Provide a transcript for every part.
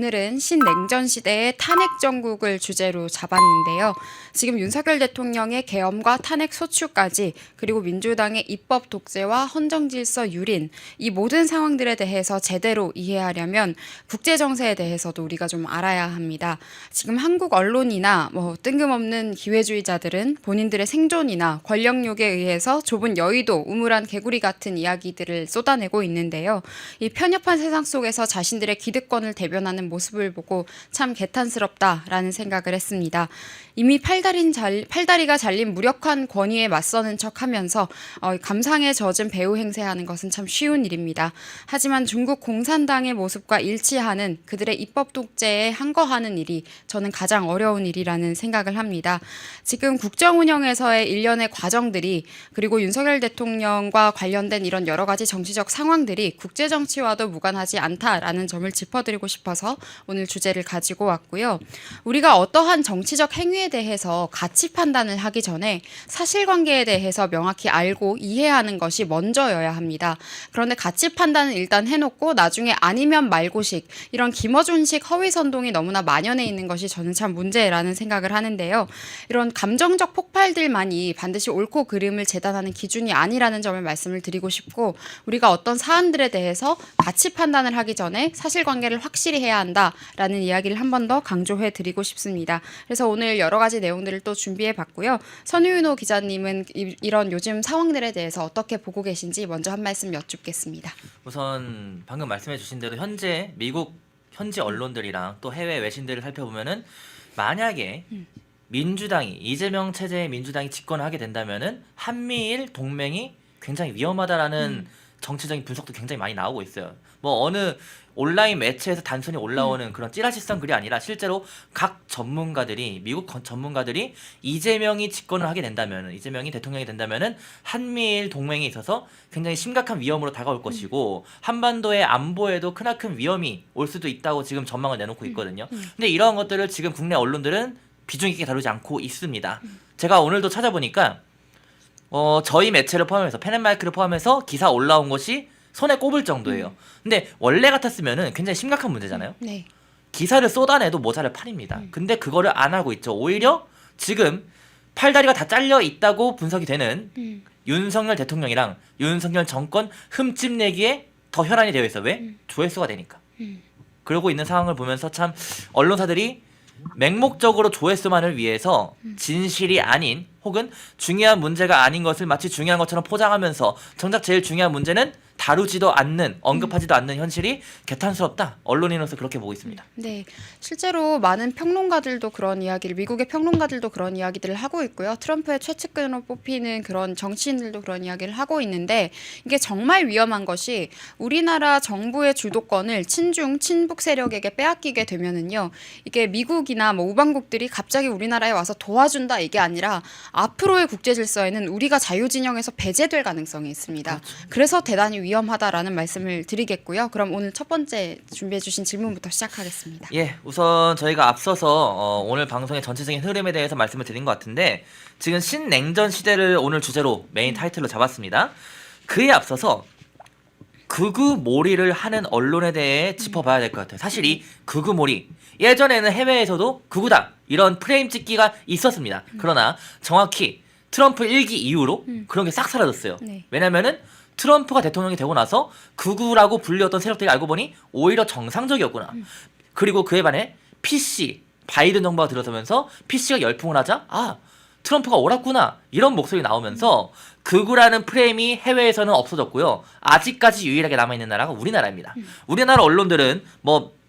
오늘은 신냉전 시대의 탄핵 정국을 주제로 잡았는데요. 지금 윤석열 대통령의 계엄과 탄핵 소추까지 그리고 민주당의 입법 독재와 헌정 질서 유린 이 모든 상황들에 대해서 제대로 이해하려면 국제 정세에 대해서도 우리가 좀 알아야 합니다. 지금 한국 언론이나 뜬금없는 기회주의자들은 본인들의 생존이나 권력욕에 의해서 좁은 여의도, 우물안 개구리 같은 이야기들을 쏟아내고 있는데요. 이 편협한 세상 속에서 자신들의 기득권을 대변하는 모습을 보고 참 개탄스럽다라는 생각을 했습니다. 이미 팔다리가 잘린 무력한 권위에 맞서는 척하면서 감상에 젖은 배후 행세하는 것은 참 쉬운 일입니다. 하지만 중국 공산당의 모습과 일치하는 그들의 입법 독재에 항거하는 일이 저는 가장 어려운 일이라는 생각을 합니다. 지금 국정 운영에서의 일련의 과정들이 그리고 윤석열 대통령과 관련된 이런 여러 가지 정치적 상황들이 국제 정치와도 무관하지 않다라는 점을 짚어드리고 싶어서 오늘 주제를 가지고 왔고요. 우리가 어떠한 정치적 행위에 대해서 가치 판단을 하기 전에 사실관계에 대해서 명확히 알고 이해하는 것이 먼저여야 합니다. 그런데 가치 판단은 일단 해놓고 나중에 아니면 말고식 이런 김어준식 허위 선동이 너무나 만연해 있는 것이 저는 참 문제라는 생각을 하는데요. 이런 감정적 폭발들만이 반드시 옳고 그름을 재단하는 기준이 아니라는 점을 말씀을 드리고 싶고 우리가 어떤 사안들에 대해서 가치 판단을 하기 전에 사실관계를 확실히 해야 한다라는 이야기를 한 번 더 강조해 드리고 싶습니다. 그래서 오늘 여러 가지 내용들을 또 준비해 봤고요. 선유인호 기자님은 이런 요즘 상황들에 대해서 어떻게 보고 계신지 먼저 한 말씀 여쭙겠습니다. 우선 방금 말씀해 주신 대로 현재 미국 현지 언론들이랑 또 해외 외신들을 살펴보면은 만약에 민주당이 이재명 체제의 민주당이 집권을 하게 된다면은 한미일 동맹이 굉장히 위험하다라는 정치적인 분석도 굉장히 많이 나오고 있어요. 뭐 어느 온라인 매체에서 단순히 올라오는 그런 찌라시성 글이 아니라 실제로 각 전문가들이 미국 전문가들이 이재명이 집권을 하게 된다면 이재명이 대통령이 된다면은 한미일 동맹에 있어서 굉장히 심각한 위험으로 다가올 것이고 한반도의 안보에도 크나큰 위험이 올 수도 있다고 지금 전망을 내놓고 있거든요. 근데 이러한 것들을 지금 국내 언론들은 비중 있게 다루지 않고 있습니다. 제가 오늘도 찾아보니까 저희 매체를 포함해서 펜앤마이크를 포함해서 기사 올라온 것이 손에 꼽을 정도예요. 근데 원래 같았으면은 굉장히 심각한 문제잖아요. 네. 기사를 쏟아내도 모자를 팔입니다. 근데 그거를 안 하고 있죠. 오히려 지금 팔다리가 다 잘려 있다고 분석이 되는 윤석열 대통령이랑 윤석열 정권 흠집내기에 더 혈안이 되어 있어. 왜? 조회수가 되니까. 그러고 있는 상황을 보면서 참 언론사들이 맹목적으로 조회수만을 위해서 진실이 아닌 혹은 중요한 문제가 아닌 것을 마치 중요한 것처럼 포장하면서 정작 제일 중요한 문제는 다루지도 않는, 언급하지도 않는 현실이 개탄스럽다. 언론인으로서 그렇게 보고 있습니다. 네, 실제로 많은 평론가들도 그런 이야기를 미국의 평론가들도 그런 이야기들을 하고 있고요. 트럼프의 최측근으로 뽑히는 그런 정치인들도 그런 이야기를 하고 있는데 이게 정말 위험한 것이 우리나라 정부의 주도권을 친북 세력에게 빼앗기게 되면은요. 이게 미국이나 우방국들이 갑자기 우리나라에 와서 도와준다 이게 아니라 앞으로의 국제 질서에는 우리가 자유진영에서 배제될 가능성이 있습니다. 그렇죠. 그래서 대단히 위험하다라는 말씀을 드리겠고요. 그럼 오늘 첫 번째 준비해 주신 질문부터 시작하겠습니다. 예, 우선 저희가 앞서서 오늘 방송의 전체적인 흐름에 대해서 말씀을 드린 것 같은데 지금 신냉전 시대를 오늘 주제로 메인 타이틀로 잡았습니다. 그에 앞서서 극우몰이를 하는 언론에 대해 짚어봐야 될 것 같아요. 사실 이 극우몰이 예전에는 해외에서도 극우다 이런 프레임 찍기가 있었습니다. 그러나 정확히 트럼프 1기 이후로 그런 게 싹 사라졌어요. 네. 왜냐면은 트럼프가 대통령이 되고 나서 극우라고 불렸던 세력들이 알고 보니 오히려 정상적이었구나. 그리고 그에 반해 PC, 바이든 정부가 들어서면서 PC가 열풍을 하자 트럼프가 옳았구나 이런 목소리 나오면서 극우라는 프레임이 해외에서는 없어졌고요. 아직까지 유일하게 남아있는 나라가 우리나라입니다. 우리나라 언론들은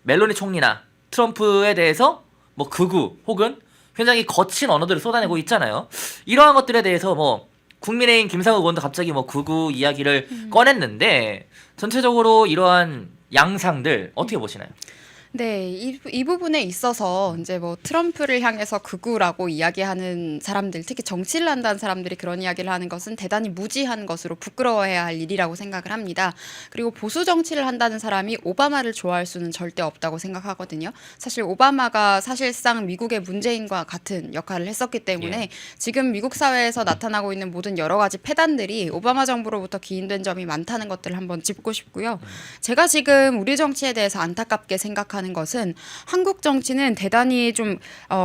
멜로니 총리나 트럼프에 대해서 극우 혹은 굉장히 거친 언어들을 쏟아내고 있잖아요. 이러한 것들에 대해서 국민의힘 김상욱 의원도 갑자기 극우 이야기를 꺼냈는데 전체적으로 이러한 양상들 어떻게 보시나요? 네, 이 부분에 있어서 이제 트럼프를 향해서 극우라고 이야기하는 사람들, 특히 정치를 한다는 사람들이 그런 이야기를 하는 것은 대단히 무지한 것으로 부끄러워해야 할 일이라고 생각을 합니다. 그리고 보수 정치를 한다는 사람이 오바마를 좋아할 수는 절대 없다고 생각하거든요. 사실 오바마가 사실상 미국의 문재인과 같은 역할을 했었기 때문에 지금 미국 사회에서 나타나고 있는 모든 여러 가지 폐단들이 오바마 정부로부터 기인된 점이 많다는 것들을 한번 짚고 싶고요. 제가 지금 우리 정치에 대해서 안타깝게 생각하는 생각하는 것은 한국 정치는 대단히 좀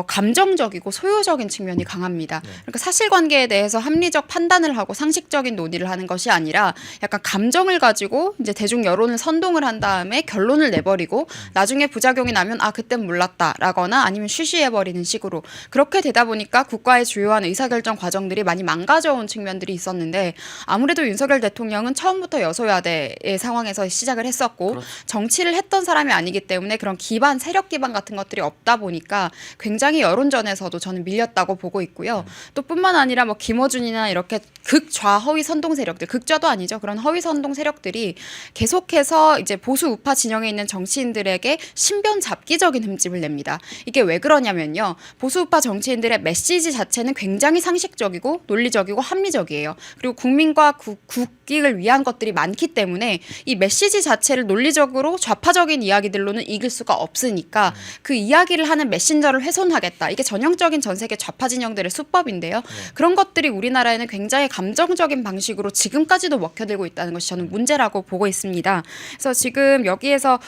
감정적이고 소요적인 측면이 강합니다. 그러니까 사실관계에 대해서 합리적 판단을 하고 상식적인 논의를 하는 것이 아니라 약간 감정을 가지고 이제 대중 여론을 선동을 한 다음에 결론을 내버리고 나중에 부작용이 나면 그땐 몰랐다라거나 아니면 쉬쉬해버리는 식으로 그렇게 되다 보니까 국가의 주요한 의사결정 과정들이 많이 망가져온 측면들이 있었는데 아무래도 윤석열 대통령은 처음부터 여소야대의 상황에서 시작을 했었고 그렇죠. 정치를 했던 사람이 아니기 때문에 그런 기반, 세력 기반 같은 것들이 없다 보니까 굉장히 여론전에서도 저는 밀렸다고 보고 있고요. 또 뿐만 아니라 뭐 김어준이나 이렇게 극좌허위 선동 세력들, 극좌도 아니죠. 그런 허위 선동 세력들이 계속해서 이제 보수 우파 진영에 있는 정치인들에게 신변 잡기적인 흠집을 냅니다. 이게 왜 그러냐면요. 보수 우파 정치인들의 메시지 자체는 굉장히 상식적이고 논리적이고 합리적이에요. 그리고 국민과 국익을 위한 것들이 많기 때문에 이 메시지 자체를 논리적으로 좌파적인 이야기들로는 이길 수가 없으니까 그 이야기를 하는 메신저를 훼손하겠다. 이게 전형적인 전 세계 좌파 진영들의 수법인데요. 그런 것들이 우리나라에는 굉장히 감정적인 방식으로 지금까지도 먹혀들고 있다는 것이 저는 문제라고 보고 있습니다. 그래서 지금 여기에서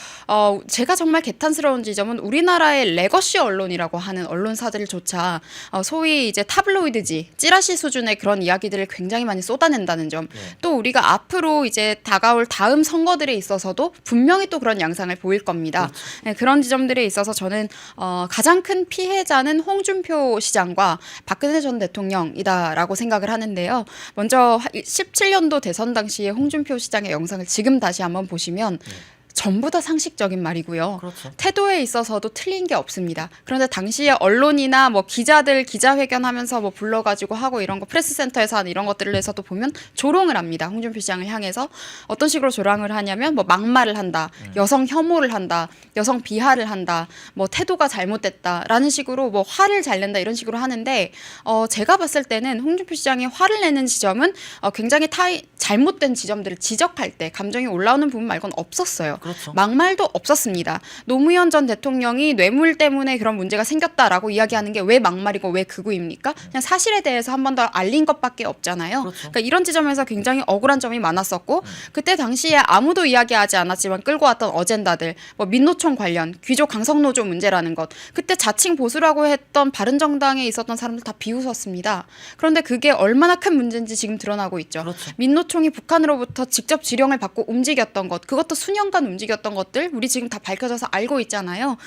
제가 정말 개탄스러운 지점은 우리나라의 레거시 언론이라고 하는 언론사들조차 소위 이제 타블로이드지, 찌라시 수준의 그런 이야기들을 굉장히 많이 쏟아낸다는 점. 또 우리가 앞으로 이제 다가올 다음 선거들에 있어서도 분명히 또 그런 양상을 보일 겁니다. 그렇죠. 네, 그런 지점들에 있어서 저는 가장 큰 피해자는 홍준표 시장과 박근혜 전 대통령이다라고 생각을 하는데요. 먼저 17년도 대선 당시에 홍준표 시장의 영상을 지금 다시 한번 보시면 전부 다 상식적인 말이고요. 그렇죠. 태도에 있어서도 틀린 게 없습니다. 그런데 당시에 언론이나 뭐 기자들 기자회견하면서 뭐 불러가지고 하고 이런 거 프레스센터에서 하는 이런 것들을 해서도 보면 조롱을 합니다. 홍준표 시장을 향해서 어떤 식으로 조롱을 하냐면 뭐 막말을 한다, 여성 혐오를 한다, 여성 비하를 한다, 뭐 태도가 잘못됐다라는 식으로 뭐 화를 잘 낸다 이런 식으로 하는데 제가 봤을 때는 홍준표 시장이 화를 내는 지점은 굉장히 잘못된 지점들을 지적할 때 감정이 올라오는 부분 말고는 없었어요. 그렇죠. 막말도 없었습니다. 노무현 전 대통령이 뇌물 때문에 그런 문제가 생겼다라고 이야기하는 게 왜 막말이고 왜 극우입니까? 그냥 사실에 대해서 한 번 더 알린 것밖에 없잖아요. 그렇죠. 그러니까 이런 지점에서 굉장히 억울한 점이 많았었고 그때 당시에 아무도 이야기하지 않았지만 끌고 왔던 어젠다들 뭐 민노총 관련 귀족 강성노조 문제라는 것 그때 자칭 보수라고 했던 바른정당에 있었던 사람들 다 비웃었습니다. 그런데 그게 얼마나 큰 문제인지 지금 드러나고 있죠. 그렇죠. 민노총이 북한으로부터 직접 지령을 받고 움직였던 것 그것도 수년간 움직였던 것들 우리 지금 다 밝혀져서 알고 있잖아요.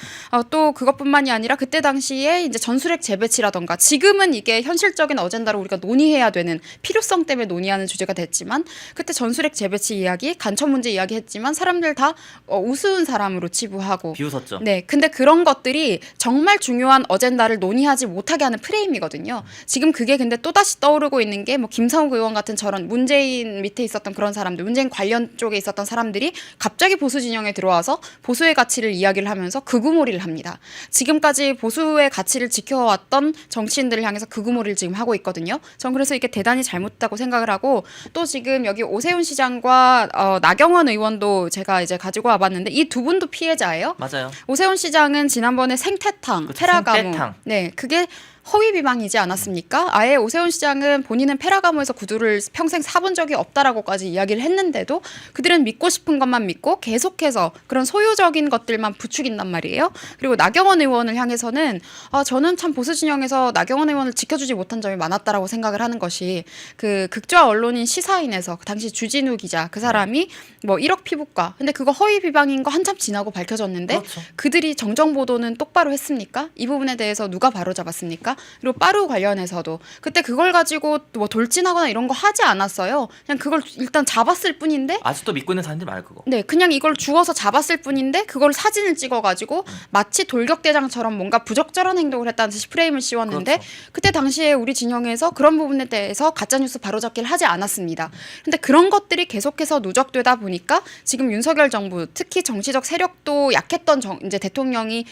또 그것뿐만이 아니라 그때 당시에 이제 전술핵 재배치라던가 지금은 이게 현실적인 어젠다로 우리가 논의해야 되는 필요성 때문에 논의하는 주제가 됐지만 그때 전술핵 재배치 이야기, 간첩 문제 이야기 했지만 사람들 다 우스운 사람으로 치부하고 비웃었죠. 네, 근데 그런 것들이 정말 중요한 어젠다를 논의하지 못하게 하는 프레임이거든요. 지금 그게 근데 또다시 떠오르고 있는 게 뭐 김상욱 의원 같은 저런 문재인 밑에 있었던 그런 사람들, 문재인 관련 쪽에 있었던 사람들이 갑자기 보수 진영에 들어와서 보수의 가치를 이야기를 하면서 극우몰이를 합니다. 지금까지 보수의 가치를 지켜왔던 정치인들을 향해서 극우몰이를 지금 하고 있거든요. 전 그래서 이게 대단히 잘못됐다고 생각을 하고 또 지금 여기 오세훈 시장과 나경원 의원도 제가 이제 가지고 와봤는데 이 두 분도 피해자예요. 맞아요. 오세훈 시장은 지난번에 생태탕, 그렇죠. 페라가모, 생태탕. 네, 그게 허위 비방이지 않았습니까? 아예 오세훈 시장은 본인은 페라가모에서 구두를 평생 사본 적이 없다라고까지 이야기를 했는데도 그들은 믿고 싶은 것만 믿고 계속해서 그런 소유적인 것들만 부추긴단 말이에요. 그리고 나경원 의원을 향해서는 저는 참 보수 진영에서 나경원 의원을 지켜주지 못한 점이 많았다라고 생각을 하는 것이 그 극좌 언론인 시사인에서 그 당시 주진우 기자 그 사람이 뭐 1억 피부과 근데 그거 허위 비방인 거 한참 지나고 밝혀졌는데 그렇죠. 그들이 정정 보도는 똑바로 했습니까? 이 부분에 대해서 누가 바로잡았습니까? 그리고 빠루 관련해서도 그때 그걸 가지고 뭐 돌진하거나 이런 거 하지 않았어요. 그냥 그걸 일단 잡았을 뿐인데 아직도 믿고 있는 사람들이 많을 거고. 네, 그냥 이걸 주워서 잡았을 뿐인데 그걸 사진을 찍어가지고 마치 돌격대장처럼 뭔가 부적절한 행동을 했다는 듯이 프레임을 씌웠는데 그렇죠. 그때 당시에 우리 진영에서 그런 부분에 대해서 가짜뉴스 바로잡기를 하지 않았습니다. 근데 그런 것들이 계속해서 누적되다 보니까 지금 윤석열 정부 특히 정치적 세력도 약했던 이제 대통령이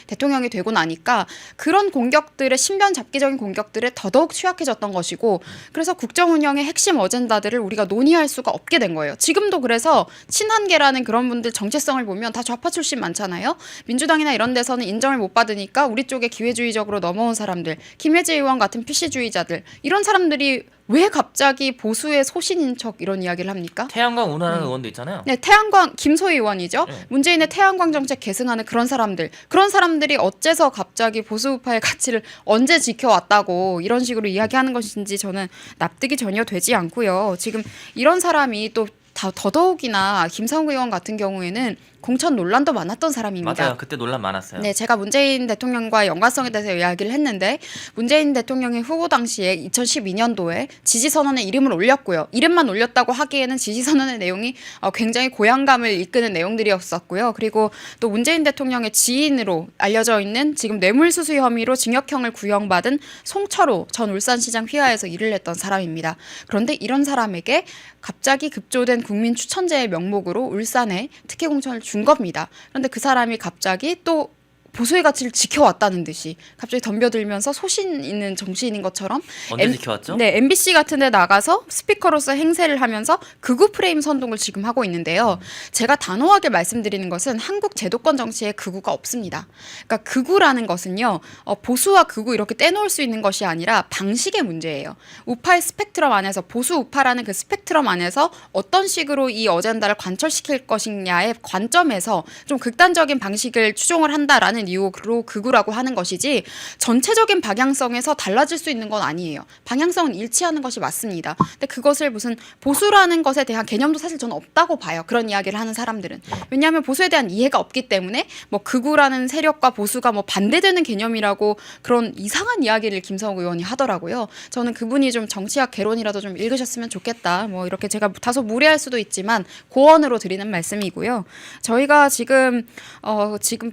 되고 나니까 그런 공격들의 신변 잡기적인 공격들에 더더욱 취약해졌던 것이고 그래서 국정 운영의 핵심 어젠다들을 우리가 논의할 수가 없게 된 거예요. 지금도 그래서 친한계라는 그런 분들 정체성을 보면 다 좌파 출신 많잖아요. 민주당이나 이런 데서는 인정을 못 받으니까 우리 쪽에 기회주의적으로 넘어온 사람들, 김혜지 의원 같은 PC주의자들 이런 사람들이 왜 갑자기 보수의 소신인 척 이런 이야기를 합니까? 태양광 운운하는 의원도 있잖아요. 네, 태양광 김소희 의원이죠. 네. 문재인의 태양광 정책 계승하는 그런 사람들이 어째서 갑자기 보수 우파의 가치를 언제 지켜왔다고 이런 식으로 이야기하는 것인지 저는 납득이 전혀 되지 않고요. 지금 이런 사람이 또 더더욱이나 김상욱 의원 같은 경우에는 공천 논란도 많았던 사람입니다. 맞아요. 그때 논란 많았어요. 네, 제가 문재인 대통령과의 연관성에 대해서 이야기를 했는데 문재인 대통령의 후보 당시에 2012년도에 지지선언에 이름을 올렸고요. 이름만 올렸다고 하기에는 지지선언의 내용이 굉장히 고향감을 이끄는 내용들이었었고요. 그리고 또 문재인 대통령의 지인으로 알려져 있는 지금 뇌물수수 혐의로 징역형을 구형받은 송철호 전 울산시장 휘하에서 일을 했던 사람입니다. 그런데 이런 사람에게 갑자기 급조된 국민 추천제의 명목으로 울산에 특혜 공천을 준 겁니다. 그런데 그 사람이 갑자기 또 보수의 가치를 지켜왔다는 듯이 갑자기 덤벼들면서 소신 있는 정치인인 것처럼 언제 지켜왔죠? 네, MBC 같은 데 나가서 스피커로서 행세를 하면서 극우 프레임 선동을 지금 하고 있는데요. 제가 단호하게 말씀드리는 것은 한국 제도권 정치에 극우가 없습니다. 그러니까 극우라는 것은요. 보수와 극우 이렇게 떼놓을 수 있는 것이 아니라 방식의 문제예요. 우파의 스펙트럼 안에서 보수 우파라는 그 스펙트럼 안에서 어떤 식으로 이 어젠다를 관철시킬 것이냐의 관점에서 좀 극단적인 방식을 추종을 한다라는 이유로 극우라고 하는 것이지 전체적인 방향성에서 달라질 수 있는 건 아니에요. 방향성은 일치하는 것이 맞습니다. 근데 그것을 무슨 보수라는 것에 대한 개념도 사실 저는 없다고 봐요. 그런 이야기를 하는 사람들은. 왜냐하면 보수에 대한 이해가 없기 때문에 뭐 극우라는 세력과 보수가 뭐 반대되는 개념이라고 그런 이상한 이야기를 김성욱 의원이 하더라고요. 저는 그분이 좀 정치학 개론이라도 좀 읽으셨으면 좋겠다. 뭐 이렇게 제가 다소 무례할 수도 있지만 고언으로 드리는 말씀이고요. 저희가 지금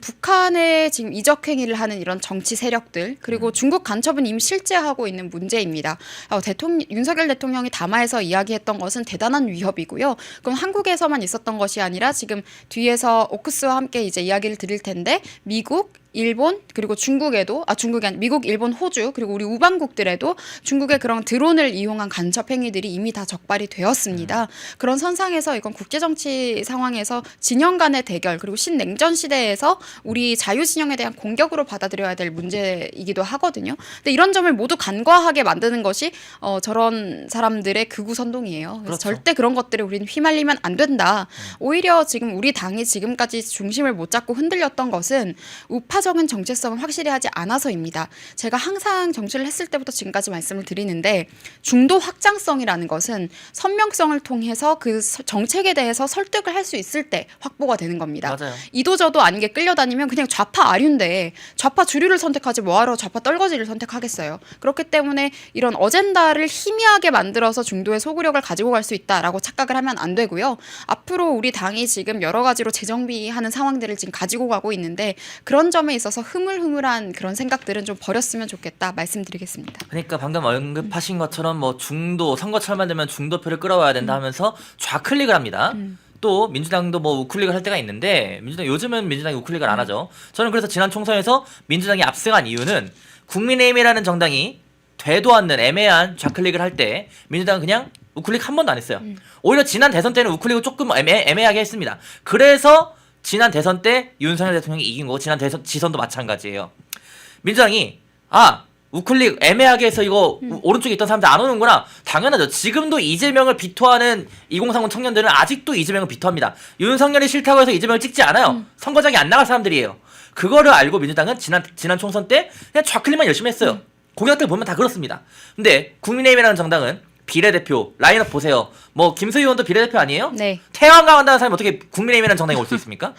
북한에 지금 이적행위를 하는 이런 정치 세력들 그리고 중국 간첩은 이미 실제하고 있는 문제입니다. 윤석열 대통령이 담화에서 이야기했던 것은 대단한 위협이고요. 그건 한국에서만 있었던 것이 아니라 지금 뒤에서 오크스와 함께 이제 이야기를 드릴 텐데 미국, 일본 그리고 중국에도 중국이 아니라 미국, 일본, 호주 그리고 우리 우방국들에도 중국의 그런 드론을 이용한 간첩 행위들이 이미 다 적발이 되었습니다. 그런 선상에서 이건 국제정치 상황에서 진영 간의 대결 그리고 신냉전 시대에서 우리 자유진영에 대한 공격으로 받아들여야 될 문제이기도 하거든요. 근데 이런 점을 모두 간과하게 만드는 것이 저런 사람들의 극우 선동이에요. 그래서 그렇죠. 절대 그런 것들에 우리는 휘말리면 안 된다. 오히려 지금 우리 당이 지금까지 중심을 못 잡고 흔들렸던 것은 우파적인 정체성을 확실히 하지 않아서입니다. 제가 항상 정치를 했을 때부터 지금까지 말씀을 드리는데 중도 확장성이라는 것은 선명성을 통해서 그 정책에 대해서 설득을 할 수 있을 때 확보가 되는 겁니다. 맞아요. 이도저도 아닌 게 끌려다니면 그냥 좌파 아류인데 좌파 주류를 선택하지 뭐하러 좌파 떨거지를 선택하겠어요. 그렇기 때문에 이런 어젠다를 희미하게 만들어서 중도의 소구력을 가지고 갈 수 있다라고 착각을 하면 안 되고요. 앞으로 우리 당이 지금 여러 가지로 재정비하는 상황들을 지금 가지고 가고 있는데 그런 점에 있어서 흐물흐물한 그런 생각들은 좀 버렸으면 좋겠다 말씀드리겠습니다. 그러니까 방금 언급하신 것처럼 뭐 중도 선거철만 되면 중도표를 끌어와야 된다 하면서 좌클릭을 합니다. 또 민주당도 뭐 우클릭을 할 때가 있는데 요즘은 민주당이 우클릭을 안 하죠. 저는 그래서 지난 총선에서 민주당이 압승한 이유는 국민의힘이라는 정당이 되도 않는 애매한 좌클릭을 할 때 민주당은 그냥 우클릭 한 번도 안 했어요. 오히려 지난 대선 때는 우클릭을 조금 애매하게 했습니다. 그래서 지난 대선 때 윤석열 대통령이 이긴 거고 지난 대선 지선도 마찬가지예요. 민주당이 우클릭 애매하게 해서 이거 오른쪽에 있던 사람들 안 오는구나. 당연하죠. 지금도 이재명을 비토하는 2030 청년들은 아직도 이재명을 비토합니다. 윤석열이 싫다고 해서 이재명을 찍지 않아요. 선거장에 안 나갈 사람들이에요. 그거를 알고 민주당은 지난 총선 때 그냥 좌클릭만 열심히 했어요. 공약들 보면 다 그렇습니다. 근데 국민의힘이라는 정당은 비례대표 라인업 보세요. 뭐 김수희 의원도 비례대표 아니에요? 네. 태양광 한다는 사람이 어떻게 국민의힘이라는 정당에 올 수 있습니까?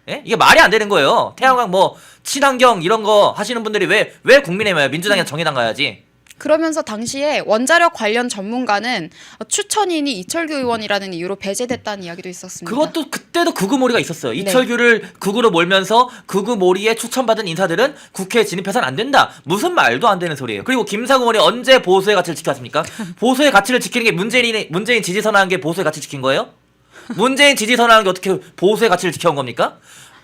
예? 이게 말이 안 되는 거예요. 태양광 뭐 친환경 이런 거 하시는 분들이 왜 국민의힘 와요? 민주당이나 정의당 가야지. 그러면서 당시에 원자력 관련 전문가는 추천인이 이철규 의원이라는 이유로 배제됐다는 이야기도 있었습니다. 그것도 그때도 극우몰이가 있었어요. 네. 이철규를 극우로 몰면서 극우몰이에 추천받은 인사들은 국회에 진입해서는 안 된다. 무슨 말도 안 되는 소리예요. 그리고 김상우 의원이 언제 보수의 가치를 지켰습니까? 보수의 가치를 지키는 게 문재인 지지 선언한 게 보수의 가치 지킨 거예요? 문재인 지지 선언한 게 어떻게 보수의 가치를 지켜온 겁니까?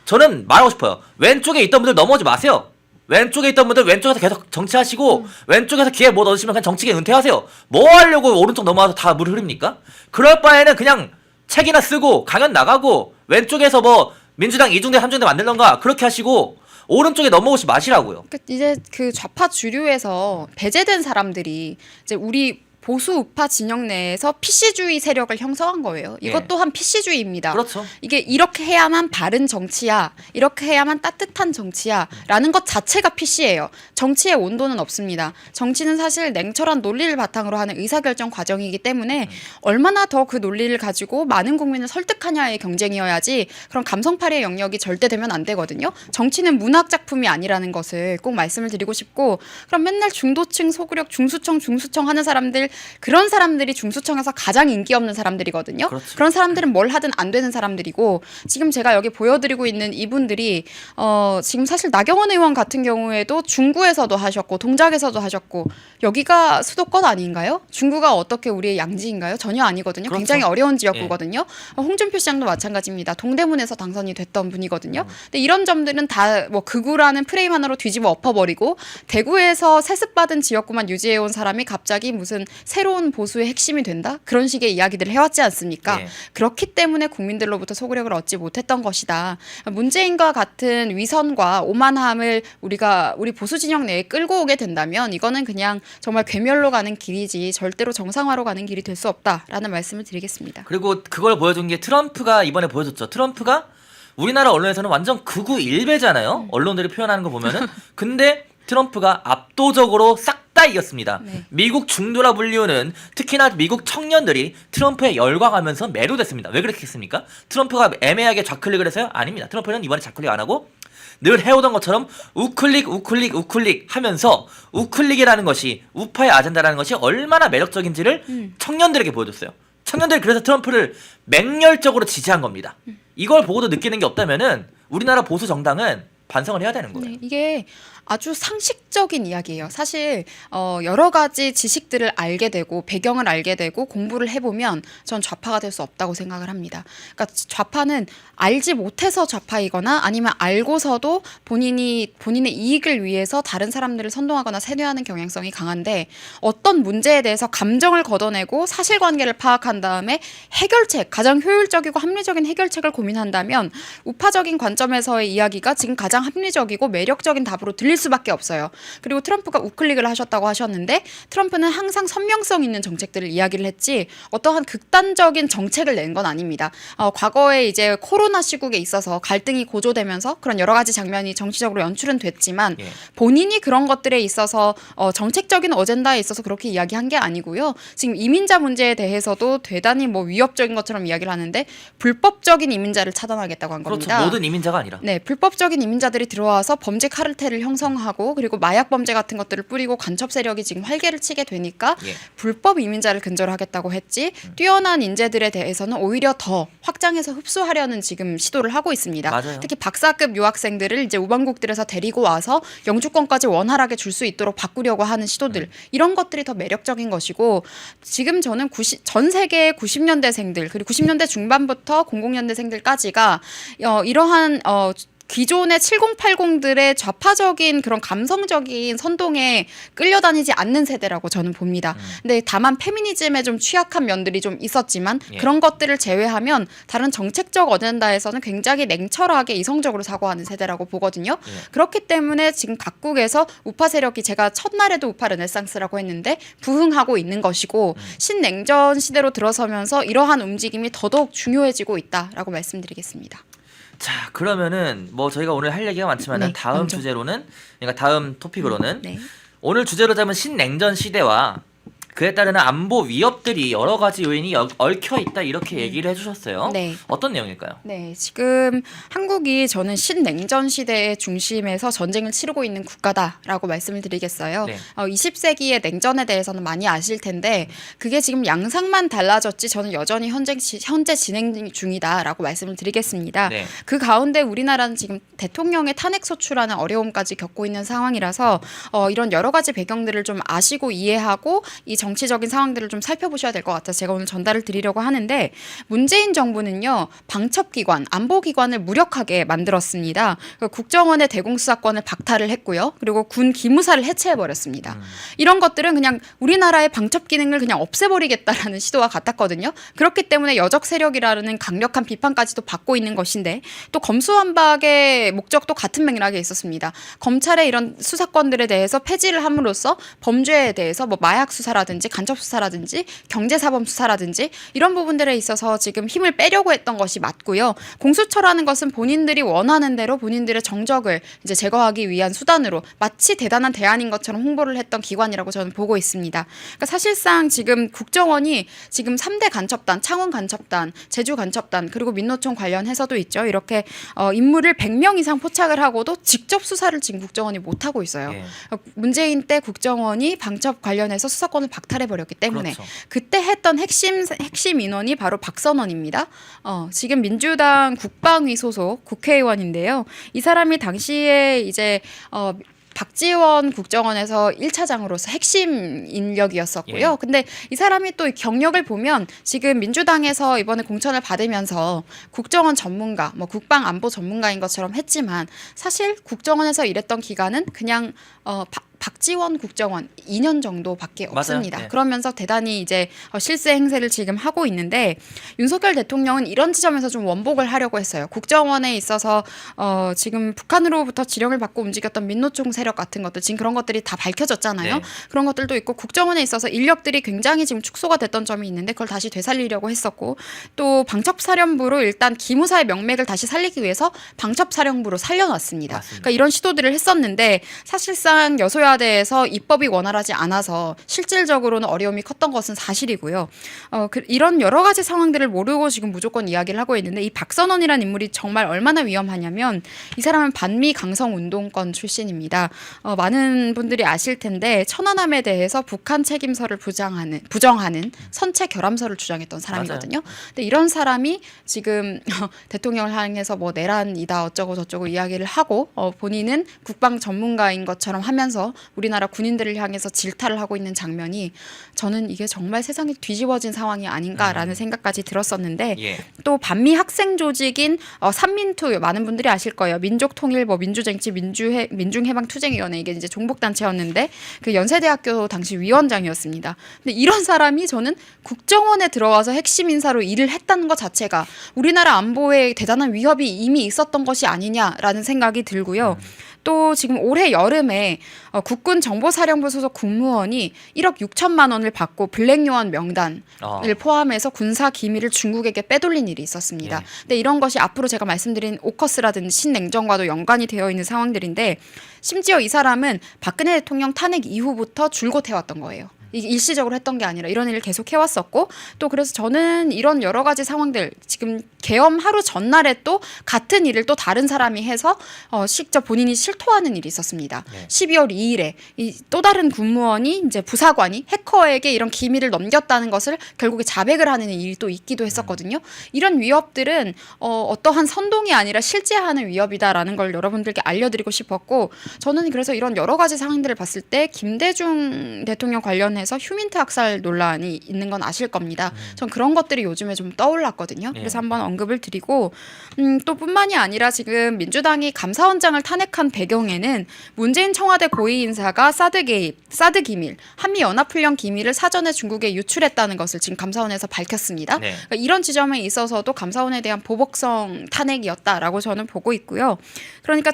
저는 말하고 싶어요. 왼쪽에 있던 분들 넘어오지 마세요. 왼쪽에 있던 분들 왼쪽에서 계속 정치하시고 왼쪽에서 기회 못 얻으시면 그냥 정치계 은퇴하세요. 뭐 하려고 오른쪽 넘어와서 다 물 흐릅니까? 그럴 바에는 그냥 책이나 쓰고 강연 나가고 왼쪽에서 뭐 민주당 2중대 3중대 만들던가 그렇게 하시고 오른쪽에 넘어오지 마시라고요. 이제 그 좌파 주류에서 배제된 사람들이 이제 우리 보수 우파 진영 내에서 PC주의 세력을 형성한 거예요. 이것 예. 또한 PC주의입니다. 그렇죠. 이게 이렇게 해야만 바른 정치야, 이렇게 해야만 따뜻한 정치야라는 것 자체가 PC예요. 정치의 온도는 없습니다. 정치는 사실 냉철한 논리를 바탕으로 하는 의사결정 과정이기 때문에 얼마나 더 그 논리를 가지고 많은 국민을 설득하냐의 경쟁이어야지 그런 감성팔이의 영역이 절대 되면 안 되거든요. 정치는 문학 작품이 아니라는 것을 꼭 말씀을 드리고 싶고, 그럼 맨날 중도층, 소구력, 중수청 하는 사람들, 그런 사람들이 중수청에서 가장 인기 없는 사람들이거든요. 그렇죠. 그런 사람들은 뭘 하든 안 되는 사람들이고, 지금 제가 여기 보여드리고 있는 이분들이 지금 사실 나경원 의원 같은 경우에도 중구에서도 하셨고 동작에서도 하셨고, 여기가 수도권 아닌가요? 중구가 어떻게 우리의 양지인가요? 전혀 아니거든요. 그렇죠. 굉장히 어려운 지역구거든요. 홍준표 시장도 마찬가지입니다. 동대문에서 당선이 됐던 분이거든요. 근데 이런 점들은 다 뭐 극우라는 프레임 하나로 뒤집어 엎어버리고, 대구에서 세습받은 지역구만 유지해온 사람이 갑자기 무슨 새로운 보수의 핵심이 된다? 그런 식의 이야기들을 해왔지 않습니까? 예. 그렇기 때문에 국민들로부터 소구력을 얻지 못했던 것이다. 문재인과 같은 위선과 오만함을 우리 보수 진영 내에 끌고 오게 된다면 이거는 그냥 정말 괴멸로 가는 길이지 절대로 정상화로 가는 길이 될 수 없다라는 말씀을 드리겠습니다. 그리고 그걸 보여준 게 트럼프가 이번에 보여줬죠. 트럼프가 우리나라 언론에서는 완전 극우 일배잖아요. 언론들이 표현하는 거 보면은. 근데 트럼프가 압도적으로 싹 다 이겼습니다. 네. 미국 중도라 불리우는 특히나 미국 청년들이 트럼프에 열광하면서 매료됐습니다. 왜 그렇겠습니까? 트럼프가 애매하게 좌클릭을 해서요? 아닙니다. 트럼프는 이번에 좌클릭 안 하고 늘 해오던 것처럼 우클릭 하면서 우클릭이라는 것이 우파의 아젠다라는 것이 얼마나 매력적인지를 청년들에게 보여줬어요. 청년들이 그래서 트럼프를 맹렬적으로 지지한 겁니다. 이걸 보고도 느끼는 게 없다면은 우리나라 보수 정당은 반성을 해야 되는 거예요. 네, 이게 아주 상식적인 이야기예요. 사실 여러 가지 지식들을 알게 되고 배경을 알게 되고 공부를 해보면 전 좌파가 될 수 없다고 생각을 합니다. 그러니까 좌파는 알지 못해서 좌파이거나 아니면 알고서도 본인의 이익을 위해서 다른 사람들을 선동하거나 세뇌하는 경향성이 강한데, 어떤 문제에 대해서 감정을 걷어내고 사실관계를 파악한 다음에 해결책, 가장 효율적이고 합리적인 해결책을 고민한다면 우파적인 관점에서의 이야기가 지금 가장 합리적이고 매력적인 답으로 들릴 수밖에 없어요. 그리고 트럼프가 우클릭을 하셨다고 하셨는데, 트럼프는 항상 선명성 있는 정책들을 이야기를 했지 어떠한 극단적인 정책을 낸 건 아닙니다. 과거에 이제 코로나 시국에 있어서 갈등이 고조되면서 그런 여러 가지 장면이 정치적으로 연출은 됐지만 예. 본인이 그런 것들에 있어서 정책적인 어젠다에 있어서 그렇게 이야기한 게 아니고요. 지금 이민자 문제에 대해서도 대단히 뭐 위협적인 것처럼 이야기를 하는데 불법적인 이민자를 차단하겠다고 한 그렇죠. 겁니다. 모든 이민자가 아니라. 네, 불법적인 이민자들이 들어와서 범죄 카르텔을 형성하고 그리고 마약 범죄 같은 것들을 뿌리고 간첩 세력이 지금 활개를 치게 되니까 예. 불법 이민자를 근절하겠다고 했지, 뛰어난 인재들에 대해서는 오히려 더 확장해서 흡수하려는 지금 시도를 하고 있습니다. 맞아요. 특히 박사급 유학생들을 이제 우방국들에서 데리고 와서 영주권까지 원활하게 줄 수 있도록 바꾸려고 하는 시도들, 이런 것들이 더 매력적인 것이고, 지금 저는 전 세계의 90년대생들 그리고 90년대 중반부터 00년대생들까지가 이러한 기존의 7080들의 좌파적인 그런 감성적인 선동에 끌려다니지 않는 세대라고 저는 봅니다. 근데 다만 페미니즘에 좀 취약한 면들이 좀 있었지만 예. 그런 것들을 제외하면 다른 정책적 어젠다에서는 굉장히 냉철하게 이성적으로 사고하는 세대라고 보거든요. 예. 그렇기 때문에 지금 각국에서 우파 세력이, 제가 첫날에도 우파 르네상스라고 했는데, 부흥하고 있는 것이고 신냉전 시대로 들어서면서 이러한 움직임이 더더욱 중요해지고 있다라고 말씀드리겠습니다. 자, 그러면은 뭐 저희가 오늘 할 얘기가 많지만은 네, 다음 먼저. 주제로는, 그러니까 다음 토픽으로는 네. 오늘 주제로 잡은 신냉전 시대와 그에 따르는 안보 위협들이 여러 가지 요인이 얽혀 있다, 이렇게 얘기를 해주셨어요. 네. 어떤 내용일까요? 네, 지금 한국이 저는 신냉전 시대의 중심에서 전쟁을 치르고 있는 국가다라고 말씀을 드리겠어요. 네. 20세기의 냉전에 대해서는 많이 아실 텐데 그게 지금 양상만 달라졌지 저는 여전히 현재 진행 중이다라고 말씀을 드리겠습니다. 네. 그 가운데 우리나라는 지금 대통령의 탄핵 소추라는 어려움까지 겪고 있는 상황이라서 이런 여러 가지 배경들을 좀 아시고 이해하고 이 정치적인 상황들을 좀 살펴보셔야 될 것 같아서 제가 오늘 전달을 드리려고 하는데, 문재인 정부는요 방첩기관, 안보기관을 무력하게 만들었습니다. 국정원의 대공수사권을 박탈을 했고요. 그리고 군 기무사를 해체해버렸습니다. 이런 것들은 그냥 우리나라의 방첩 기능을 그냥 없애버리겠다라는 시도와 같았거든요. 그렇기 때문에 여적 세력이라는 강력한 비판까지도 받고 있는 것인데, 또 검수완박의 목적도 같은 맥락에 있었습니다. 검찰의 이런 수사권들에 대해서 폐지를 함으로써 범죄에 대해서 뭐 마약 수사라든지 수사라든지 간첩 수사라든지 경제사범 수사라든지 이런 부분들에 있어서 지금 힘을 빼려고 했던 것이 맞고요. 공수처라는 것은 본인들이 원하는 대로 본인들의 정적을 이제 제거하기 위한 수단으로 마치 대단한 대안인 것처럼 홍보를 했던 기관이라고 저는 보고 있습니다. 그러니까 사실상 지금 국정원이 지금 3대 간첩단, 창원 간첩단, 제주 간첩단 그리고 민노총 관련해서도 있죠. 이렇게 인물을 100명 이상 포착을 하고도 직접 수사를 지금 국정원이 못 하고 있어요. 예. 문재인 때 국정원이 방첩 관련해서 수사권을 박탈해 버렸기 때문에 그렇죠. 그때 했던 핵심 인원이 바로 박선원입니다. 지금 민주당 국방위 소속 국회의원인데요. 이 사람이 당시에 이제 박지원 국정원에서 1차장으로서 핵심 인력이었었고요. 예. 근데 이 사람이 또 경력을 보면 지금 민주당에서 이번에 공천을 받으면서 국정원 전문가, 뭐 국방 안보 전문가인 것처럼 했지만 사실 국정원에서 일했던 기간은 그냥 박지원 국정원 2년 정도밖에 없습니다. 맞아요. 네. 그러면서 대단히 이제 실세 행세를 지금 하고 있는데 윤석열 대통령은 이런 지점에서 좀 원복을 하려고 했어요. 국정원에 있어서 지금 북한으로부터 지령을 받고 움직였던 민노총 세력 같은 것들 지금 그런 것들이 다 밝혀졌잖아요. 네. 그런 것들도 있고 국정원에 있어서 인력들이 굉장히 지금 축소가 됐던 점이 있는데 그걸 다시 되살리려고 했었고 또 방첩사령부로 일단 기무사의 명맥을 다시 살리기 위해서 방첩사령부로 살려놨습니다. 맞습니다. 그러니까 이런 시도들을 했었는데 사실상 여소야대에서 입법이 원활하지 않아서 실질적으로는 어려움이 컸던 것은 사실이고요. 이런 여러 가지 상황들을 모르고 지금 무조건 이야기를 하고 있는데 이 박선원이라는 인물이 정말 얼마나 위험하냐면 이 사람은 반미 강성 운동권 출신입니다. 많은 분들이 아실 텐데 천안함에 대해서 북한 책임서를 부정하는 선체 결함서를 주장했던 사람이거든요. 근데 이런 사람이 지금 대통령을 향해서 뭐 내란이다 어쩌고 저쩌고 이야기를 하고 본인은 국방 전문가인 것처럼 하면서 우리나라 군인들을 향해서 질타를 하고 있는 장면이 저는 이게 정말 세상이 뒤집어진 상황이 아닌가라는 생각까지 들었었는데 예. 또 반미 학생 조직인 삼민투 많은 분들이 아실 거예요. 민족통일보, 민주쟁취, 민중해방투쟁위원회 이게 이제 종북단체였는데 그 연세대학교 당시 위원장이었습니다. 근데 이런 사람이 저는 국정원에 들어와서 핵심 인사로 일을 했다는 것 자체가 우리나라 안보에 대단한 위협이 이미 있었던 것이 아니냐라는 생각이 들고요. 또 지금 올해 여름에 국군 정보사령부 소속 국무원이 1억 6천만 원을 받고 블랙요원 명단을 포함해서 군사 기밀을 중국에게 빼돌린 일이 있었습니다. 예. 근데 이런 것이 앞으로 제가 말씀드린 오커스라든지 신냉전과도 연관이 되어 있는 상황들인데 심지어 이 사람은 박근혜 대통령 탄핵 이후부터 줄곧 해왔던 거예요. 이게 일시적으로 했던 게 아니라 이런 일을 계속 해왔었고 또 그래서 저는 이런 여러 가지 상황들 지금 계엄 하루 전날에 또 같은 일을 또 다른 사람이 해서 직접 본인이 실토하는 일이 있었습니다. 네. 12월 2일에 이 또 다른 군무원이 이제 부사관이 해커에게 이런 기밀을 넘겼다는 것을 결국에 자백을 하는 일이 또 있기도 했었거든요. 이런 위협들은 어떠한 선동이 아니라 실제하는 위협이다라는 걸 여러분들께 알려드리고 싶었고 저는 그래서 이런 여러 가지 상황들을 봤을 때 김대중 대통령 관련해서 휴민트 학살 논란이 있는 건 아실 겁니다. 전 그런 것들이 요즘에 좀 떠올랐거든요. 네. 그래서 한번 언급을 드리고 또 뿐만이 아니라 지금 민주당이 감사원장을 탄핵한 배경에는 문재인 청와대 고위 인사가 사드 기밀, 한미연합훈련 기밀을 사전에 중국에 유출했다는 것을 지금 감사원에서 밝혔습니다. 네. 그러니까 이런 지점에 있어서도 감사원에 대한 보복성 탄핵이었다라고 저는 보고 있고요. 그러니까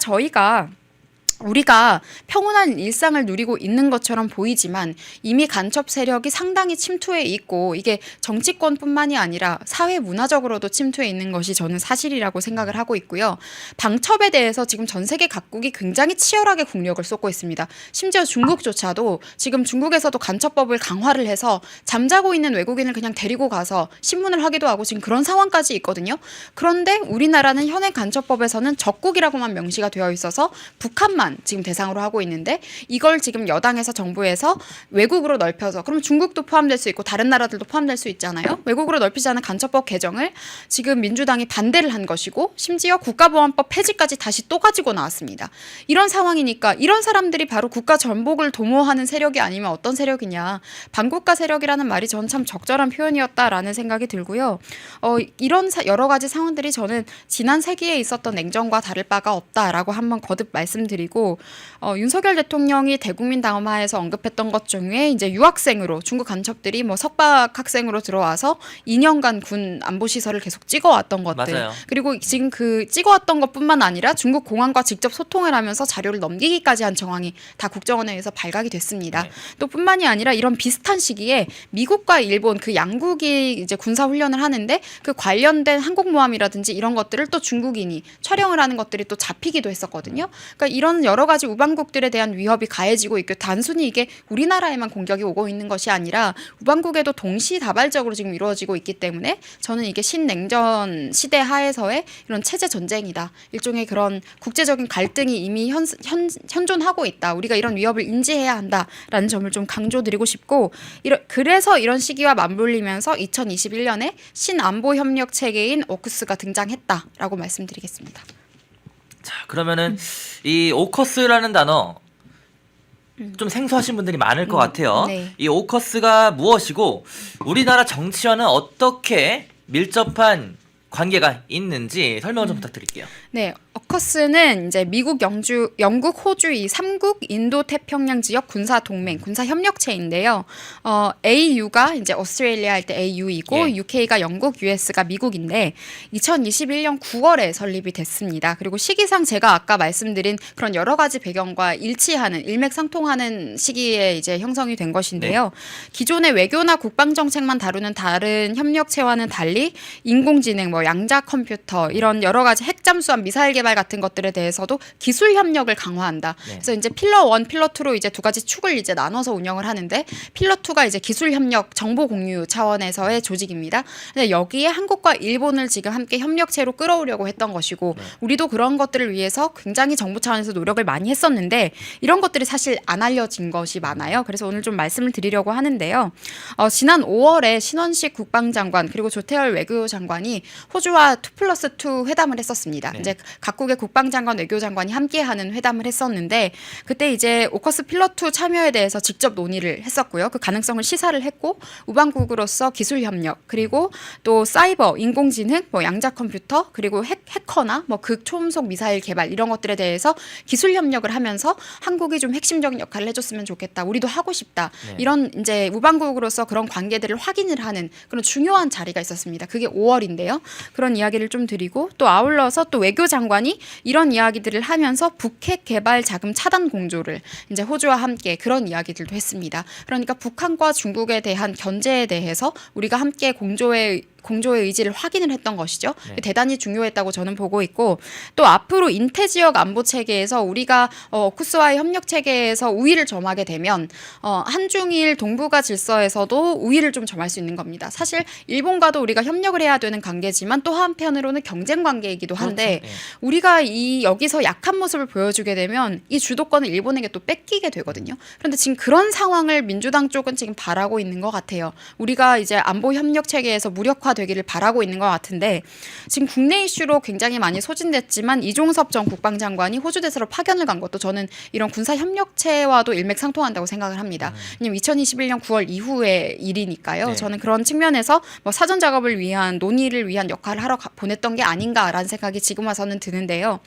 우리가 평온한 일상을 누리고 있는 것처럼 보이지만 이미 간첩 세력이 상당히 침투해 있고 이게 정치권뿐만이 아니라 사회 문화적으로도 침투해 있는 것이 저는 사실이라고 생각을 하고 있고요. 방첩에 대해서 지금 전 세계 각국이 굉장히 치열하게 국력을 쏟고 있습니다. 심지어 중국조차도 지금 중국에서도 간첩법을 강화를 해서 잠자고 있는 외국인을 그냥 데리고 가서 신문을 하기도 하고 지금 그런 상황까지 있거든요. 그런데 우리나라는 현행 간첩법에서는 적국이라고만 명시가 되어 있어서 북한만 지금 대상으로 하고 있는데 이걸 지금 여당에서 정부에서 외국으로 넓혀서 그럼 중국도 포함될 수 있고 다른 나라들도 포함될 수 있잖아요. 외국으로 넓히지 않은 간첩법 개정을 지금 민주당이 반대를 한 것이고 심지어 국가보안법 폐지까지 다시 또 가지고 나왔습니다. 이런 상황이니까 이런 사람들이 바로 국가 전복을 도모하는 세력이 아니면 어떤 세력이냐. 반국가 세력이라는 말이 전 참 적절한 표현이었다라는 생각이 들고요. 이런 여러 가지 상황들이 저는 지난 세기에 있었던 냉전과 다를 바가 없다라고 한번 거듭 말씀드리고 있고 윤석열 대통령이 대국민 담화에서 언급했던 것 중에 이제 유학생으로 중국 간첩들이 뭐 석박 학생으로 들어와서 2년간 군 안보 시설을 계속 찍어왔던 것들 맞아요. 그리고 지금 그 찍어왔던 것뿐만 아니라 중국 공안과 직접 소통을 하면서 자료를 넘기기까지 한 정황이 다 국정원에 의해서 발각이 됐습니다. 네. 또 뿐만이 아니라 이런 비슷한 시기에 미국과 일본 그 양국이 이제 군사 훈련을 하는데 그 관련된 항공모함이라든지 이런 것들을 또 중국인이 촬영을 하는 것들이 또 잡히기도 했었거든요. 그러니까 이런 여러 가지 우방국들에 대한 위협이 가해지고 있고 단순히 이게 우리나라에만 공격이 오고 있는 것이 아니라 우방국에도 동시다발적으로 지금 이루어지고 있기 때문에 저는 이게 신냉전 시대 하에서의 이런 체제 전쟁이다. 일종의 그런 국제적인 갈등이 이미 현존하고 있다. 우리가 이런 위협을 인지해야 한다라는 점을 좀 강조드리고 싶고 그래서 이런 시기와 맞물리면서 2021년에 신안보 협력 체계인 오쿠스가 등장했다라고 말씀드리겠습니다. 자, 그러면은 이 오커스라는 단어 좀 생소하신 분들이 많을 것 같아요. 네. 이 오커스가 무엇이고 우리나라 정치와는 어떻게 밀접한 관계가 있는지 설명을 좀 부탁드릴게요. 네, 어커스는 이제 미국, 영국, 호주 이 3국 인도 태평양 지역 군사 동맹, 군사 협력체인데요. AU가 이제 오스트레일리아 할 때 AU이고 예. UK가 영국, US가 미국인데 2021년 9월에 설립이 됐습니다. 그리고 시기상 제가 아까 말씀드린 그런 여러 가지 배경과 일치하는 일맥상통하는 시기에 이제 형성이 된 것인데요. 기존의 외교나 국방 정책만 다루는 다른 협력체와는 달리 인공지능, 뭐 양자 컴퓨터 이런 여러 가지 핵 잠수함 미사일 개발 같은 것들에 대해서도 기술 협력을 강화한다. 네. 그래서 이제 필러 1, 필러 2로 이제 두 가지 축을 이제 나눠서 운영을 하는데 필러 2가 이제 기술 협력, 정보 공유 차원에서의 조직입니다. 근데 여기에 한국과 일본을 지금 함께 협력체로 끌어오려고 했던 것이고 우리도 그런 것들을 위해서 굉장히 정부 차원에서 노력을 많이 했었는데 이런 것들이 사실 안 알려진 것이 많아요. 그래서 오늘 좀 말씀을 드리려고 하는데요. 지난 5월에 신원식 국방장관 그리고 조태열 외교장관이 호주와 2+2 회담을 했었습니다. 네. 이제 각국의 국방장관, 외교장관이 함께하는 회담을 했었는데 그때 이제 오커스 필러 2 참여에 대해서 직접 논의를 했었고요. 그 가능성을 시사를 했고 우방국으로서 기술 협력 그리고 또 사이버, 인공지능, 뭐 양자 컴퓨터 그리고 해커나 뭐 극초음속 미사일 개발 이런 것들에 대해서 기술 협력을 하면서 한국이 좀 핵심적인 역할을 해줬으면 좋겠다. 우리도 하고 싶다. 네. 이런 이제 우방국으로서 그런 관계들을 확인을 하는 그런 중요한 자리가 있었습니다. 그게 5월인데요. 그런 이야기를 좀 드리고 또 아울러서 또 외교장관이 이런 이야기들을 하면서 북핵 개발 자금 차단 공조를 이제 호주와 함께 그런 이야기들도 했습니다. 그러니까 북한과 중국에 대한 견제에 대해서 우리가 함께 공조의 의지를 확인을 했던 것이죠. 네. 대단히 중요했다고 저는 보고 있고 또 앞으로 인태 지역 안보 체계에서 우리가 오쿠스와의 협력 체계에서 우위를 점하게 되면 한중일 동북아 질서에서도 우위를 좀 점할 수 있는 겁니다. 사실 일본과도 우리가 협력을 해야 되는 관계지만 또 한편으로는 경쟁 관계이기도 한데 그렇죠. 네. 우리가 여기서 약한 모습을 보여주게 되면 이 주도권을 일본에게 또 뺏기게 되거든요. 그런데 지금 그런 상황을 민주당 쪽은 지금 바라고 있는 것 같아요. 우리가 이제 안보 협력 체계에서 무력화되기를 바라고 있는 것 같은데 지금 국내 이슈로 굉장히 많이 소진됐지만 이종섭 전 국방장관이 호주 대사로 파견을 간 것도 저는 이런 군사 협력체와도 일맥상통한다고 생각을 합니다. 왜냐면 2021년 9월 이후의 일이니까요. 네. 저는 그런 측면에서 뭐 사전 작업을 위한 논의를 위한 역할을 하러 보냈던 게 아닌가라는 생각이 지금 와서는 드는데요.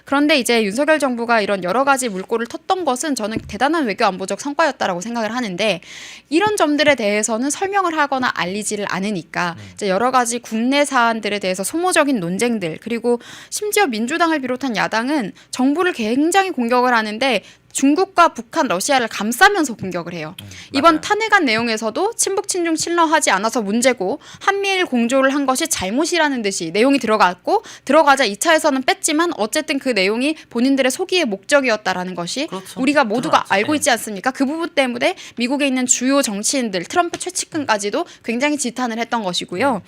그런데 이제 윤석열 정부가 이런 여러 가지 물꼬를 텄던 것은 저는 대단한 외교 안보적 성과였다라고 생각을 하는데 이런 점들에 대해서는 설명을 하거나 알리지를 않으니까 이제 여러 가지 국내 사안들에 대해서 소모적인 논쟁들 그리고 심지어 민주당을 비롯한 야당은 정부를 굉장히 공격을 하는데 중국과 북한, 러시아를 감싸면서 공격을 해요. 이번 맞아요. 탄핵안 내용에서도 친북, 친중, 친러하지 않아서 문제고 한미일 공조를 한 것이 잘못이라는 듯이 내용이 들어갔고 들어가자 2차에서는 뺐지만 어쨌든 그 내용이 본인들의 소기의 목적이었다라는 것이 그렇죠. 우리가 모두가 드러났죠. 알고 네. 있지 않습니까? 그 부분 때문에 미국에 있는 주요 정치인들, 트럼프 최측근까지도 굉장히 지탄을 했던 것이고요.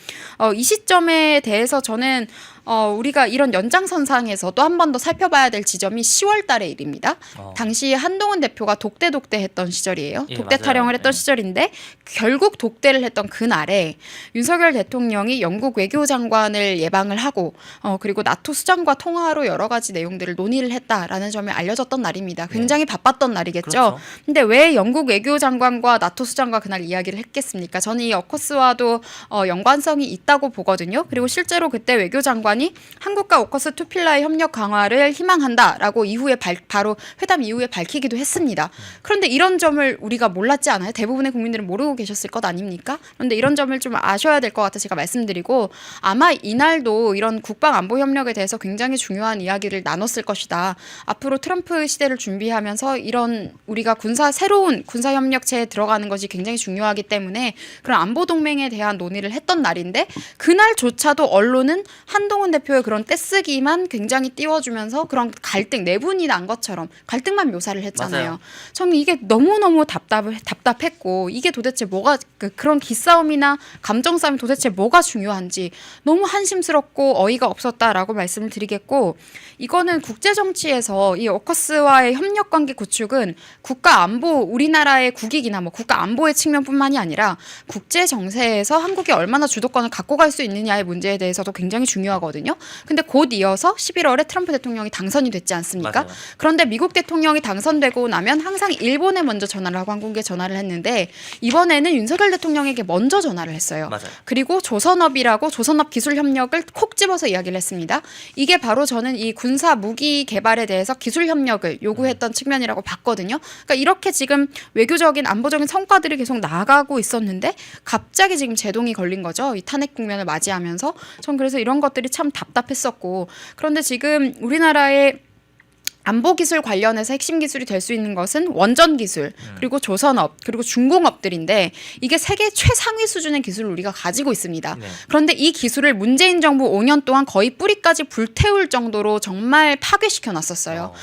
이 시점에 대해서 저는 우리가 이런 연장선상에서 또 한 번 더 살펴봐야 될 지점이 10월 달의 일입니다. 당시 당시 한동훈 대표가 독대 했던 시절이에요. 예, 독대 맞아요. 타령을 했던 예. 시절인데 결국 독대를 했던 그날에 윤석열 대통령이 영국 외교장관을 예방을 하고 그리고 나토 수장과 통화로 여러 가지 내용들을 논의를 했다라는 점이 알려졌던 날입니다. 굉장히 바빴던 날이겠죠. 그렇죠. 근데 왜 영국 외교장관과 나토 수장과 그날 이야기를 했겠습니까? 저는 이 오커스와도 연관성이 있다고 보거든요. 그리고 실제로 그때 외교장관이 한국과 오커스 투필라의 협력 강화를 희망한다라고 이후에 바로 회담 이후에 밝히기도 했습니다. 그런데 이런 점을 우리가 몰랐지 않아요? 대부분의 국민들은 모르고 계셨을 것 아닙니까? 그런데 이런 점을 좀 아셔야 될 것 같아 제가 말씀드리고 아마 이날도 이런 국방 안보 협력에 대해서 굉장히 중요한 이야기를 나눴을 것이다. 앞으로 트럼프 시대를 준비하면서 이런 우리가 새로운 군사 협력체에 들어가는 것이 굉장히 중요하기 때문에 그런 안보 동맹에 대한 논의를 했던 날인데 그날조차도 언론은 한동훈 대표의 그런 떼쓰기만 굉장히 띄워주면서 그런 갈등 내분이 난 것처럼 갈등만 묘사를 했잖아요. 맞아요. 저는 이게 너무너무 답답했고 이게 도대체 뭐가 그런 기싸움이나 감정 싸움이 도대체 뭐가 중요한지 너무 한심스럽고 어이가 없었다라고 말씀을 드리겠고 이거는 국제 정치에서 이 오커스와의 협력 관계 구축은 국가 안보 우리나라의 국익이나 뭐 국가 안보의 측면뿐만이 아니라 국제 정세에서 한국이 얼마나 주도권을 갖고 갈 수 있느냐의 문제에 대해서도 굉장히 중요하거든요. 근데 곧 이어서 11월에 트럼프 대통령이 당선이 됐지 않습니까? 맞아요. 그런데 미국 대통령이 당선되고 나면 항상 일본에 먼저 전화를 하고 한국에 전화를 했는데 이번에는 윤석열 대통령에게 먼저 전화를 했어요. 맞아요. 그리고 조선업 기술 협력을 콕 집어서 이야기를 했습니다. 이게 바로 저는 이 군사 무기 개발에 대해서 기술 협력을 요구했던 측면이라고 봤거든요. 그러니까 이렇게 지금 외교적인 안보적인 성과들이 계속 나아가고 있었는데 갑자기 지금 제동이 걸린 거죠. 이 탄핵 국면을 맞이하면서 전 그래서 이런 것들이 참 답답했었고 그런데 지금 우리나라의 안보 기술 관련해서 핵심 기술이 될 수 있는 것은 원전 기술, 그리고 조선업, 그리고 중공업들인데 이게 세계 최상위 수준의 기술을 우리가 가지고 있습니다. 네. 그런데 이 기술을 문재인 정부 5년 동안 거의 뿌리까지 불태울 정도로 정말 파괴시켜 놨었어요.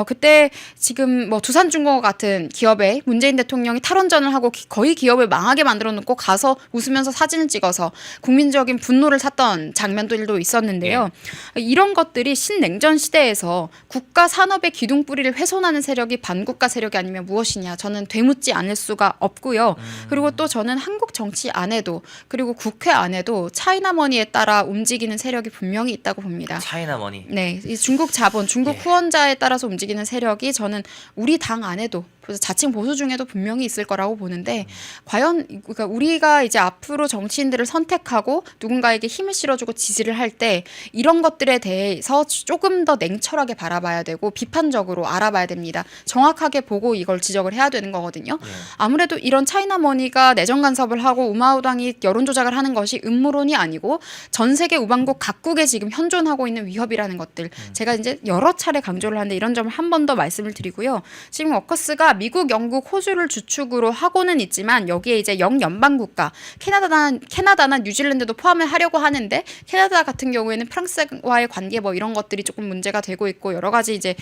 그때 지금 뭐 두산중공업 같은 기업에 문재인 대통령이 탈원전을 하고 거의 기업을 망하게 만들어 놓고 가서 웃으면서 사진을 찍어서 국민적인 분노를 샀던 장면들도 있었는데요. 이런 것들이 신냉전 시대에서 국가 산업의 기둥뿌리를 훼손하는 세력이 반국가 세력이 아니면 무엇이냐 저는 되묻지 않을 수가 없고요. 그리고 또 저는 한국 정치 안에도 그리고 국회 안에도 차이나머니에 따라 움직이는 세력이 분명히 있다고 봅니다. 차이나머니. 네, 이 중국 자본, 중국 후원자에 따라서 움직이는 세력이 저는 우리 당 안에도 자칭 보수 중에도 분명히 있을 거라고 보는데 과연 그러니까 우리가 이제 앞으로 정치인들을 선택하고 누군가에게 힘을 실어주고 지지를 할 때 이런 것들에 대해서 조금 더 냉철하게 바라봐야 되고 비판적으로 알아봐야 됩니다. 정확하게 보고 이걸 지적을 해야 되는 거거든요. 아무래도 이런 차이나머니가 내정 간섭을 하고 우마우당이 여론 조작을 하는 것이 음모론이 아니고 전 세계 우방국 각국에 지금 현존하고 있는 위협이라는 것들 제가 이제 여러 차례 강조를 하는데 이런 점을 한 번 더 말씀을 드리고요. 지금 워커스가 미국, 영국, 호주를 주축으로 하고는 있지만 여기에 이제 영연방국가 캐나다나 뉴질랜드도 포함을 하려고 하는데 캐나다 같은 경우에는 프랑스와의 관계 뭐 이런 것들이 조금 문제가 되고 있고 여러 가지 이제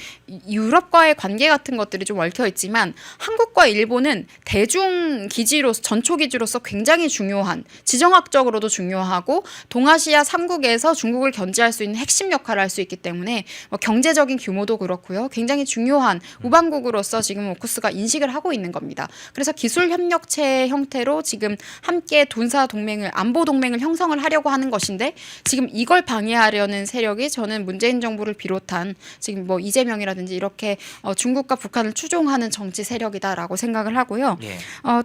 유럽과의 관계 같은 것들이 좀 얽혀 있지만 한국과 일본은 대중 기지로서 전초 기지로서 굉장히 중요한 지정학적으로도 중요하고 동아시아 3국에서 중국을 견제할 수 있는 핵심 역할을 할 수 있기 때문에 뭐 경제적인 규모도 그렇고요. 굉장히 중요한 우방국으로서 지금 오쿠스가 인식을 하고 있는 겁니다. 그래서 기술 협력체 형태로 지금 함께 군사 동맹을 안보 동맹을 형성을 하려고 하는 것인데 지금 이걸 방해하려는 세력이 저는 문재인 정부를 비롯한 지금 뭐 이재명이라든지 이렇게 중국과 북한을 추종하는 정치 세력이다라고 생각을 하고요.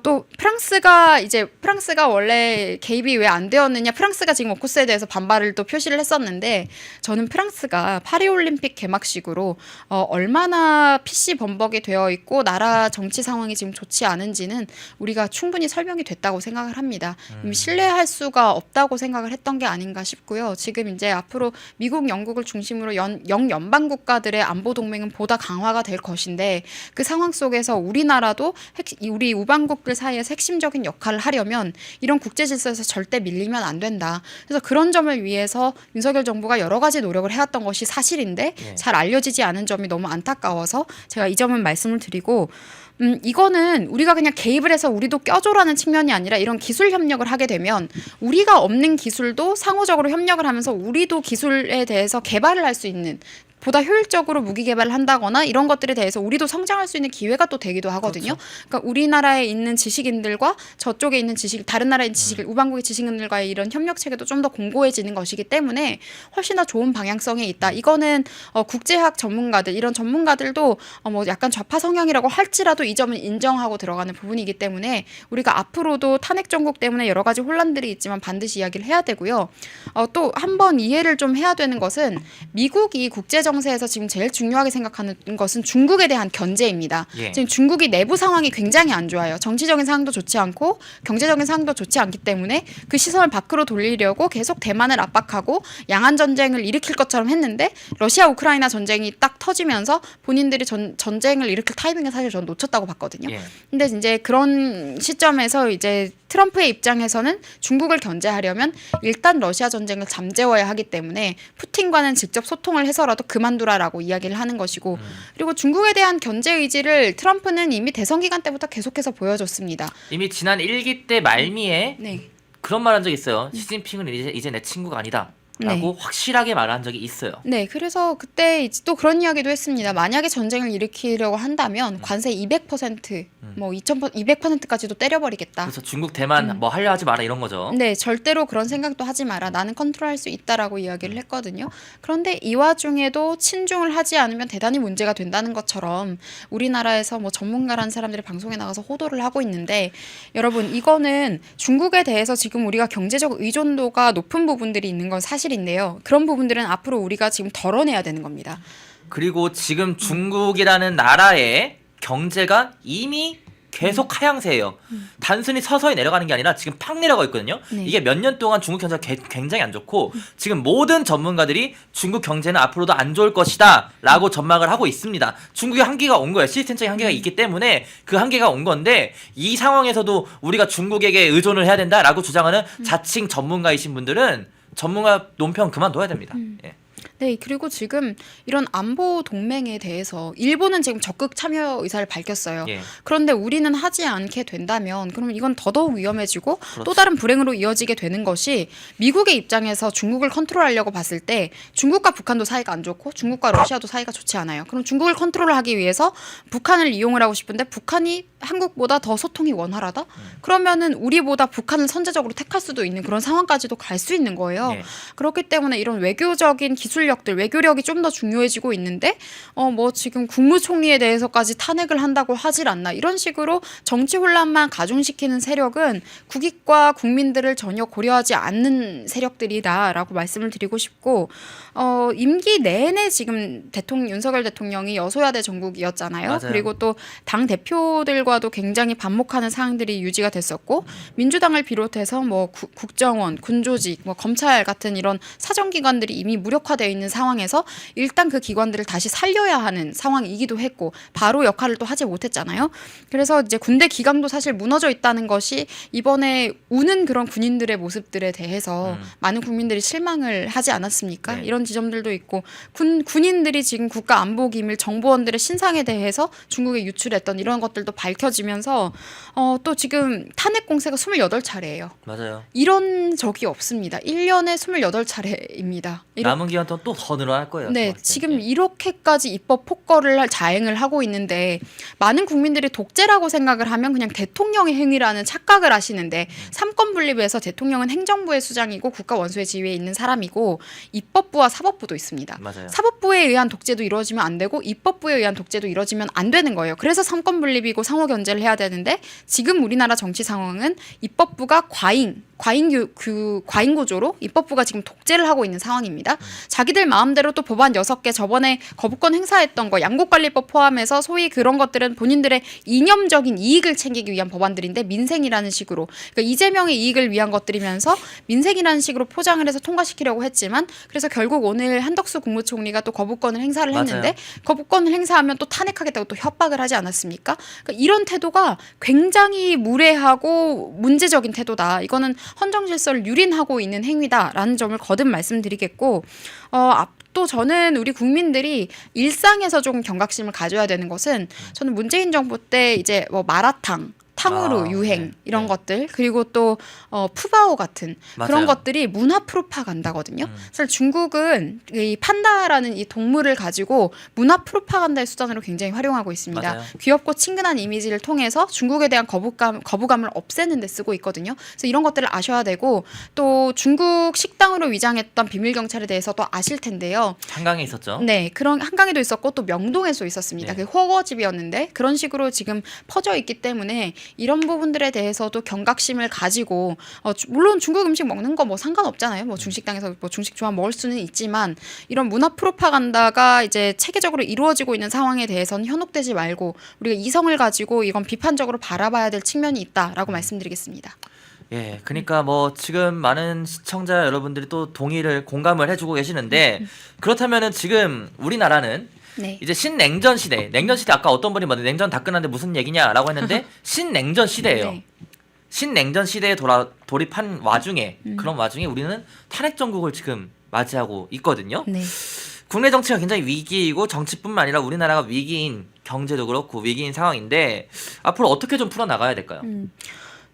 또 프랑스가 원래 개입이 왜 안 되었느냐 프랑스가 지금 오쿠스에 대해서 반발을 또 표시를 했었는데 저는 프랑스가 파리올림픽 개막식으로 얼마나 PC 범벅이 되어 있고 나라 정치 상황이 지금 좋지 않은지는 우리가 충분히 설명이 됐다고 생각을 합니다. 이미 신뢰할 수가 없다고 생각을 했던 게 아닌가 싶고요. 지금 이제 앞으로 미국, 영국을 중심으로 영연방 국가들의 안보 동맹은 보다 강화가 될 것인데 그 상황 속에서 우리나라도 우리 우방국들 사이에서 핵심적인 역할을 하려면 이런 국제 질서에서 절대 밀리면 안 된다. 그래서 그런 점을 위해서 윤석열 정부가 여러 가지 노력을 해왔던 것이 사실인데 잘 알려지지 않은 점이 너무 안타까워서 제가 이 점은 말씀을 드리고 이거는 우리가 그냥 개입을 해서 우리도 껴줘라는 측면이 아니라 이런 기술 협력을 하게 되면 우리가 없는 기술도 상호적으로 협력을 하면서 우리도 기술에 대해서 개발을 할 수 있는 보다 효율적으로 무기 개발을 한다거나 이런 것들에 대해서 우리도 성장할 수 있는 기회가 또 되기도 하거든요. 그렇죠. 그러니까 우리나라에 있는 지식인들과 저쪽에 있는 다른 나라의 우방국의 지식인들과의 이런 협력 체계도 좀 더 공고해지는 것이기 때문에 훨씬 더 좋은 방향성에 있다. 이거는 국제학 전문가들 이런 전문가들도 뭐 약간 좌파 성향이라고 할지라도 이 점은 인정하고 들어가는 부분이기 때문에 우리가 앞으로도 탄핵 정국 때문에 여러 가지 혼란들이 있지만 반드시 이야기를 해야 되고요. 또 한 번 이해를 좀 해야 되는 것은 미국이 국제 정세에서 지금 제일 중요하게 생각하는 것은 중국에 대한 견제입니다. 예. 지금 중국이 내부 상황이 굉장히 안 좋아요. 정치적인 상황도 좋지 않고 경제적인 상황도 좋지 않기 때문에 그 시선을 밖으로 돌리려고 계속 대만을 압박하고 양안 전쟁을 일으킬 것처럼 했는데 러시아 우크라이나 전쟁이 딱 터지면서 본인들이 전쟁을 일으킬 타이밍을 사실 저는 놓쳤다고 봤거든요. 예. 근데 이제 그런 시점에서 이제 트럼프의 입장에서는 중국을 견제하려면 일단 러시아 전쟁을 잠재워야 하기 때문에 푸틴과는 직접 소통을 해서라도 그만두라라고 이야기를 하는 것이고 그리고 중국에 대한 견제 의지를 트럼프는 이미 대선 기간 때부터 계속해서 보여줬습니다. 이미 지난 1기 때 말미에 네. 그런 말 한 적이 있어요. 시진핑은 이제 내 친구가 아니다. 라고 확실하게 말한 적이 있어요. 네, 그래서 그때 이제 또 그런 이야기도 했습니다. 만약에 전쟁을 일으키려고 한다면 관세 200%, 뭐 200%까지도 때려버리겠다. 그래서 중국, 대만 뭐 하려 하지 마라 이런 거죠. 네, 절대로 그런 생각도 하지 마라. 나는 컨트롤할 수 있다라고 이야기를 했거든요. 그런데 이 와중에도 친중을 하지 않으면 대단히 문제가 된다는 것처럼 우리나라에서 뭐 전문가라는 사람들이 방송에 나가서 호도를 하고 있는데 여러분 이거는 중국에 대해서 지금 우리가 경제적 의존도가 높은 부분들이 있는 건 사실인데요. 그런 부분들은 앞으로 우리가 지금 덜어내야 되는 겁니다. 그리고 지금 중국이라는 나라의 경제가 이미 계속 하향세예요. 단순히 서서히 내려가는 게 아니라 지금 팍 내려가 있거든요. 네. 이게 몇 년 동안 중국 경제가 굉장히 안 좋고 지금 모든 전문가들이 중국 경제는 앞으로도 안 좋을 것이다 라고 전망을 하고 있습니다. 중국의 한계가 온 거예요. 시스템적인 한계가 있기 때문에 그 한계가 온 건데 이 상황에서도 우리가 중국에게 의존을 해야 된다라고 주장하는 자칭 전문가이신 분들은 전문가 논평 그만둬야 됩니다. 예. 네, 그리고 지금 이런 안보 동맹에 대해서 일본은 지금 적극 참여 의사를 밝혔어요. 예. 그런데 우리는 하지 않게 된다면 그러면 이건 더더욱 위험해지고 그렇죠. 또 다른 불행으로 이어지게 되는 것이 미국의 입장에서 중국을 컨트롤하려고 봤을 때 중국과 북한도 사이가 안 좋고 중국과 러시아도 사이가 좋지 않아요. 그럼 중국을 컨트롤하기 위해서 북한을 이용을 하고 싶은데 북한이 한국보다 더 소통이 원활하다? 그러면은 우리보다 북한을 선제적으로 택할 수도 있는 그런 상황까지도 갈 수 있는 거예요. 예. 그렇기 때문에 이런 외교적인 기술력들, 외교력이 좀 더 중요해지고 있는데 뭐 지금 국무총리에 대해서까지 탄핵을 한다고 하질 않나. 이런 식으로 정치 혼란만 가중시키는 세력은 국익과 국민들을 전혀 고려하지 않는 세력들이다라고 말씀을 드리고 싶고 임기 내내 지금 윤석열 대통령이 여소야대 정국이었잖아요. 맞아요. 그리고 또 당 대표들과도 굉장히 반목하는 상황들이 유지가 됐었고 민주당을 비롯해서 뭐 국정원, 군조직, 뭐 검찰 같은 이런 사정기관들이 이미 무력화되어 있는 상황에서 일단 그 기관들을 다시 살려야 하는 상황이기도 했고 바로 역할을 또 하지 못했잖아요. 그래서 이제 군대 기강도 사실 무너져 있다는 것이 이번에 우는 그런 군인들의 모습들에 대해서 많은 국민들이 실망을 하지 않았습니까? 네. 이런 지점들도 있고 군인들이 지금 국가안보기밀 정보원들의 신상에 대해서 중국에 유출했던 이런 것들도 밝혀지면서 또 지금 탄핵 공세가 28차례예요. 맞아요. 이런 적이 없습니다. 1년에 28차례입니다. 남은 기간 동안 또 더 늘어날 거예요. 네, 제가 봤을 때. 지금 이렇게까지 입법 폭거를 자행을 하고 있는데 많은 국민들이 독재라고 생각을 하면 그냥 대통령의 행위라는 착각을 하시는데 삼권 분립에서 대통령은 행정부의 수장이고 국가 원수의 지위에 있는 사람이고 입법부와 사법부도 있습니다. 맞아요. 사법부에 의한 독재도 이루어지면 안 되고 입법부에 의한 독재도 이루어지면 안 되는 거예요. 그래서 삼권 분립이고 상호 견제를 해야 되는데 지금 우리나라 정치 상황은 입법부가 과잉 구조로 입법부가 지금 독재를 하고 있는 상황입니다. 자기들 마음대로 또 법안 6개 저번에 거부권 행사했던 거 양국관리법 포함해서 소위 그런 것들은 본인들의 이념적인 이익을 챙기기 위한 법안들인데 민생이라는 식으로 그러니까 이재명의 이익을 위한 것들이면서 민생이라는 식으로 포장을 해서 통과시키려고 했지만 그래서 결국 오늘 한덕수 국무총리가 또 거부권을 행사를 했는데 맞아요. 거부권을 행사하면 또 탄핵하겠다고 또 협박을 하지 않았습니까? 그러니까 이런 태도가 굉장히 무례하고 문제적인 태도다. 이거는 헌정 질서를 유린하고 있는 행위다라는 점을 거듭 말씀드리겠고 또 저는 우리 국민들이 일상에서 조금 경각심을 가져야 되는 것은 저는 문재인 정부 때 이제 뭐 마라탕 탕후루 유행 네. 이런 네. 것들 그리고 또 푸바오 같은 그런 맞아요. 것들이 문화 프로파간다거든요. 사실 중국은 이 판다라는 이 동물을 가지고 문화 프로파간다의 수단으로 굉장히 활용하고 있습니다. 맞아요. 귀엽고 친근한 이미지를 통해서 중국에 대한 거부감을 없애는 데 쓰고 있거든요. 그래서 이런 것들을 아셔야 되고 또 중국 식당으로 위장했던 비밀 경찰에 대해서도 아실 텐데요. 한강에 있었죠. 네, 그런 한강에도 있었고 또 명동에도 있었습니다. 네. 그 허거집이었는데 그런 식으로 지금 퍼져 있기 때문에 이런 부분들에 대해서도 경각심을 가지고 물론 중국 음식 먹는 거 뭐 상관없잖아요. 뭐 중식당에서 뭐 중식 좋아 먹을 수는 있지만 이런 문화 프로파간다가 이제 체계적으로 이루어지고 있는 상황에 대해서는 현혹되지 말고 우리가 이성을 가지고 이건 비판적으로 바라봐야 될 측면이 있다라고 말씀드리겠습니다. 예, 그러니까 뭐 지금 많은 시청자 여러분들이 또 동의를 공감을 해주고 계시는데 그렇다면은 지금 우리나라는 네. 이제 신냉전 시대, 냉전 시대 아까 어떤 분이 뭐 냉전 다 끝났는데 무슨 얘기냐라고 했는데 신냉전 시대예요. 네. 신냉전 시대에 돌입한 와중에 그런 와중에 우리는 탄핵 정국을 지금 맞이하고 있거든요. 네. 국내 정치가 굉장히 위기이고 정치뿐만 아니라 우리나라가 위기인 경제도 그렇고 위기인 상황인데 앞으로 어떻게 좀 풀어 나가야 될까요?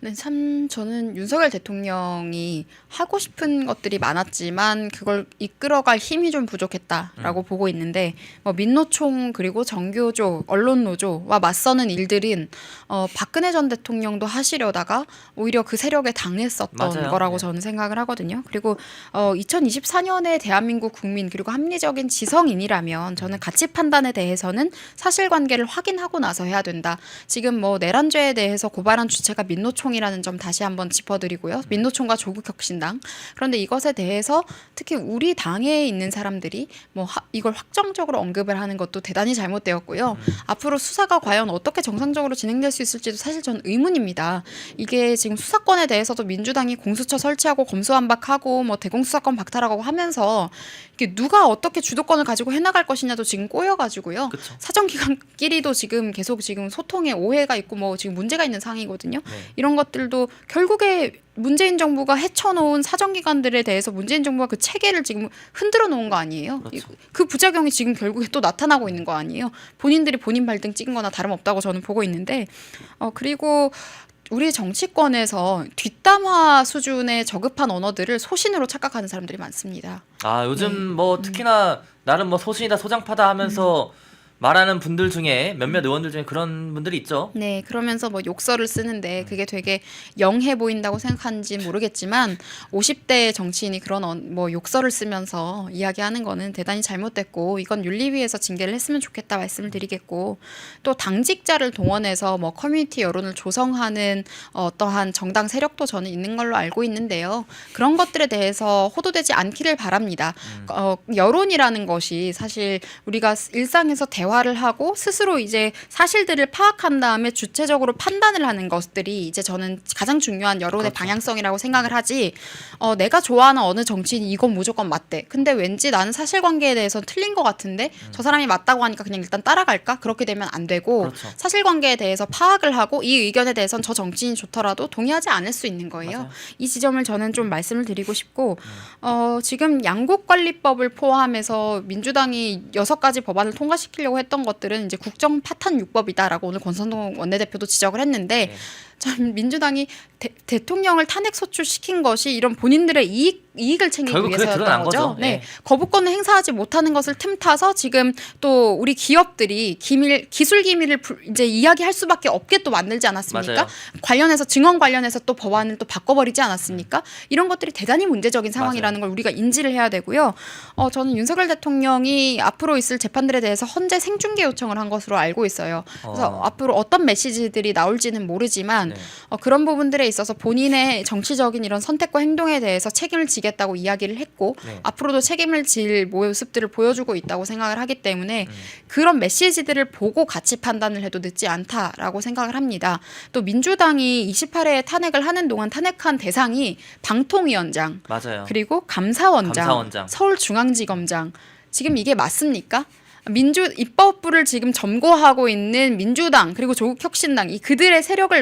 네, 참 저는 윤석열 대통령이 하고 싶은 것들이 많았지만 그걸 이끌어갈 힘이 좀 부족했다라고 보고 있는데 뭐 민노총 그리고 정교조, 언론노조와 맞서는 일들은 박근혜 전 대통령도 하시려다가 오히려 그 세력에 당했었던 맞아요. 거라고 네. 저는 생각을 하거든요. 그리고 2024년에 대한민국 국민 그리고 합리적인 지성인이라면 저는 가치 판단에 대해서는 사실관계를 확인하고 나서 해야 된다. 지금 뭐 내란죄에 대해서 고발한 주체가 민노총이라는 점 다시 한번 짚어드리고요. 민노총과 조국혁신당. 그런데 이것에 대해서 특히 우리 당에 있는 사람들이 뭐 이걸 확정적으로 언급을 하는 것도 대단히 잘못되었고요. 앞으로 수사가 과연 어떻게 정상적으로 진행될 수 있을지도 사실 저는 의문입니다. 이게 지금 수사권에 대해서도 민주당이 공수처 설치하고 검수완박하고 뭐 대공수사권 박탈하고 하면서 이게 누가 어떻게 주도권을 가지고 해나갈 것이냐도 지금 꼬여가지고요. 그쵸. 사정기관끼리도 지금 계속 지금 소통에 오해가 있고 뭐 지금 문제가 있는 상황이거든요. 네. 이런 것들도 결국에 문재인 정부가 헤쳐놓은 사정기관들에 대해서 문재인 정부가 그 체계를 지금 흔들어 놓은 거 아니에요? 그렇죠. 그 부작용이 지금 결국에 또 나타나고 있는 거 아니에요? 본인들이 본인 발등 찍은 거나 다름없다고 저는 보고 있는데 그리고 우리 정치권에서 뒷담화 수준의 저급한 언어들을 소신으로 착각하는 사람들이 많습니다. 아 요즘 뭐 특히나 나름 뭐 소신이다 소장파다 하면서 말하는 분들 중에 몇몇 의원들 중에 그런 분들이 있죠. 네, 그러면서 뭐 욕설을 쓰는데 그게 되게 영해 보인다고 생각하는지 모르겠지만 50대 정치인이 그런 뭐 욕설을 쓰면서 이야기하는 거는 대단히 잘못됐고 이건 윤리위에서 징계를 했으면 좋겠다 말씀을 드리겠고 또 당직자를 동원해서 뭐 커뮤니티 여론을 조성하는 어떠한 정당 세력도 저는 있는 걸로 알고 있는데요. 그런 것들에 대해서 호도되지 않기를 바랍니다. 여론이라는 것이 사실 우리가 일상에서 대화를 하고 스스로 이제 사실들을 파악한 다음에 주체적으로 판단을 하는 것들이 이제 저는 가장 중요한 여론의 그렇죠. 방향성이라고 생각을 하지 내가 좋아하는 어느 정치인이 이건 무조건 맞대. 근데 왠지 나는 사실관계에 대해서 틀린 것 같은데 저 사람이 맞다고 하니까 그냥 일단 따라갈까? 그렇게 되면 안 되고 그렇죠. 사실관계에 대해서 파악을 하고 이 의견에 대해서는 저 정치인이 좋더라도 동의하지 않을 수 있는 거예요. 맞아요. 이 지점을 저는 좀 말씀을 드리고 싶고 지금 양국관리법을 포함해서 민주당이 6가지 법안을 통과시키려고 했던 것들은 이제 국정 파탄 유법이다라고 오늘 권선동 원내대표도 지적을 했는데 네. 참 민주당이 대통령을 탄핵 소추시킨 것이 이런 본인들의 이익을 챙기기 결국 그게 위해서였던 드러난 거죠. 거죠. 네. 예. 거부권을 행사하지 못하는 것을 틈타서 지금 또 우리 기업들이 기술 기밀을 이제 이야기할 수밖에 없게 또 만들지 않았습니까? 맞아요. 관련해서 증언 관련해서 또 법안을 또 바꿔버리지 않았습니까? 이런 것들이 대단히 문제적인 상황이라는 걸 우리가 인지를 해야 되고요. 저는 윤석열 대통령이 앞으로 있을 재판들에 대해서 헌재 생중계 요청을 한 것으로 알고 있어요. 그래서 앞으로 어떤 메시지들이 나올지는 모르지만 네. 그런 부분들에 있어서 본인의 정치적인 이런 선택과 행동에 대해서 책임을 지겠다고 이야기를 했고 네. 앞으로도 책임을 질 모습들을 보여주고 있다고 생각을 하기 때문에 그런 메시지들을 보고 가치 판단을 해도 늦지 않다라고 생각을 합니다. 또 민주당이 28회 탄핵을 하는 동안 탄핵한 대상이 방통위원장 맞아요. 그리고 감사원장, 감사원장. 서울중앙지검장 지금 이게 맞습니까? 입법부를 지금 점거하고 있는 민주당 그리고 조국혁신당 이 그들의 세력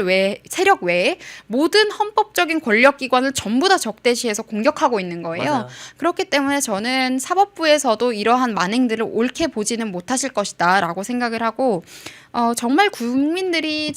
외에 모든 헌법적인 권력기관을 전부 다 적대시해서 공격하고 있는 거예요. 맞아요. 그렇기 때문에 저는 사법부에서도 이러한 만행들을 옳게 보지는 못하실 것이다라고 생각을 하고 정말 국민들이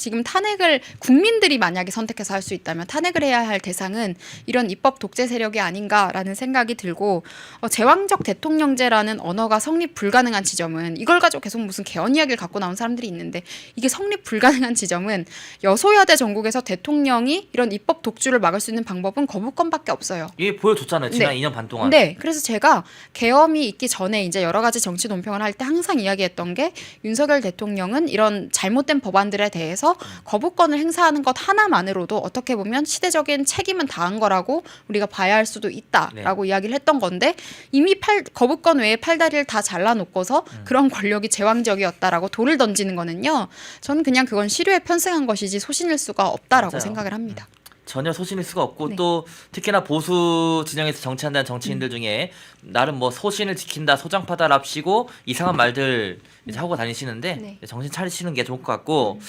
만약에 선택해서 할 수 있다면 탄핵을 해야 할 대상은 이런 입법 독재 세력이 아닌가라는 생각이 들고, 제왕적 대통령제라는 언어가 성립 불가능한 지점은, 이걸 가지고 계속 무슨 개헌 이야기를 갖고 나온 사람들이 있는데, 이게 성립 불가능한 지점은 여소야대 전국에서 대통령이 이런 입법 독주를 막을 수 있는 방법은 거부권밖에 없어요. 이게 보여줬잖아요. 지난 네. 2년 반 동안. 네, 그래서 제가 계엄이 있기 전에 이제 여러 가지 정치 논평을 할 때 항상 이야기했던 게, 윤석열 대통령은 이런 잘못된 법안들에 대해서 거부권을 행사하는 것 하나만으로도 어떻게 보면 시대적인 책임은 다한 거라고 우리가 봐야 할 수도 있다라고 이야기를 했던 건데, 이미 거부권 외에 팔다리를 다 잘라놓고서 그런 권력이 제왕적이었다라고 돌을 던지는 거는요, 저는 그냥 그건 시류에 편승한 것이지 소신일 수가 없다라고 맞아요. 생각을 합니다. 전혀 소신일 수가 없고 네. 또 특히나 보수 진영에서 정치한다는 정치인들 중에 나름 뭐 소신을 지킨다, 소장파다랍시고 이상한 말들 이제 하고 다니시는데 네. 정신 차리시는 게 좋을 것 같고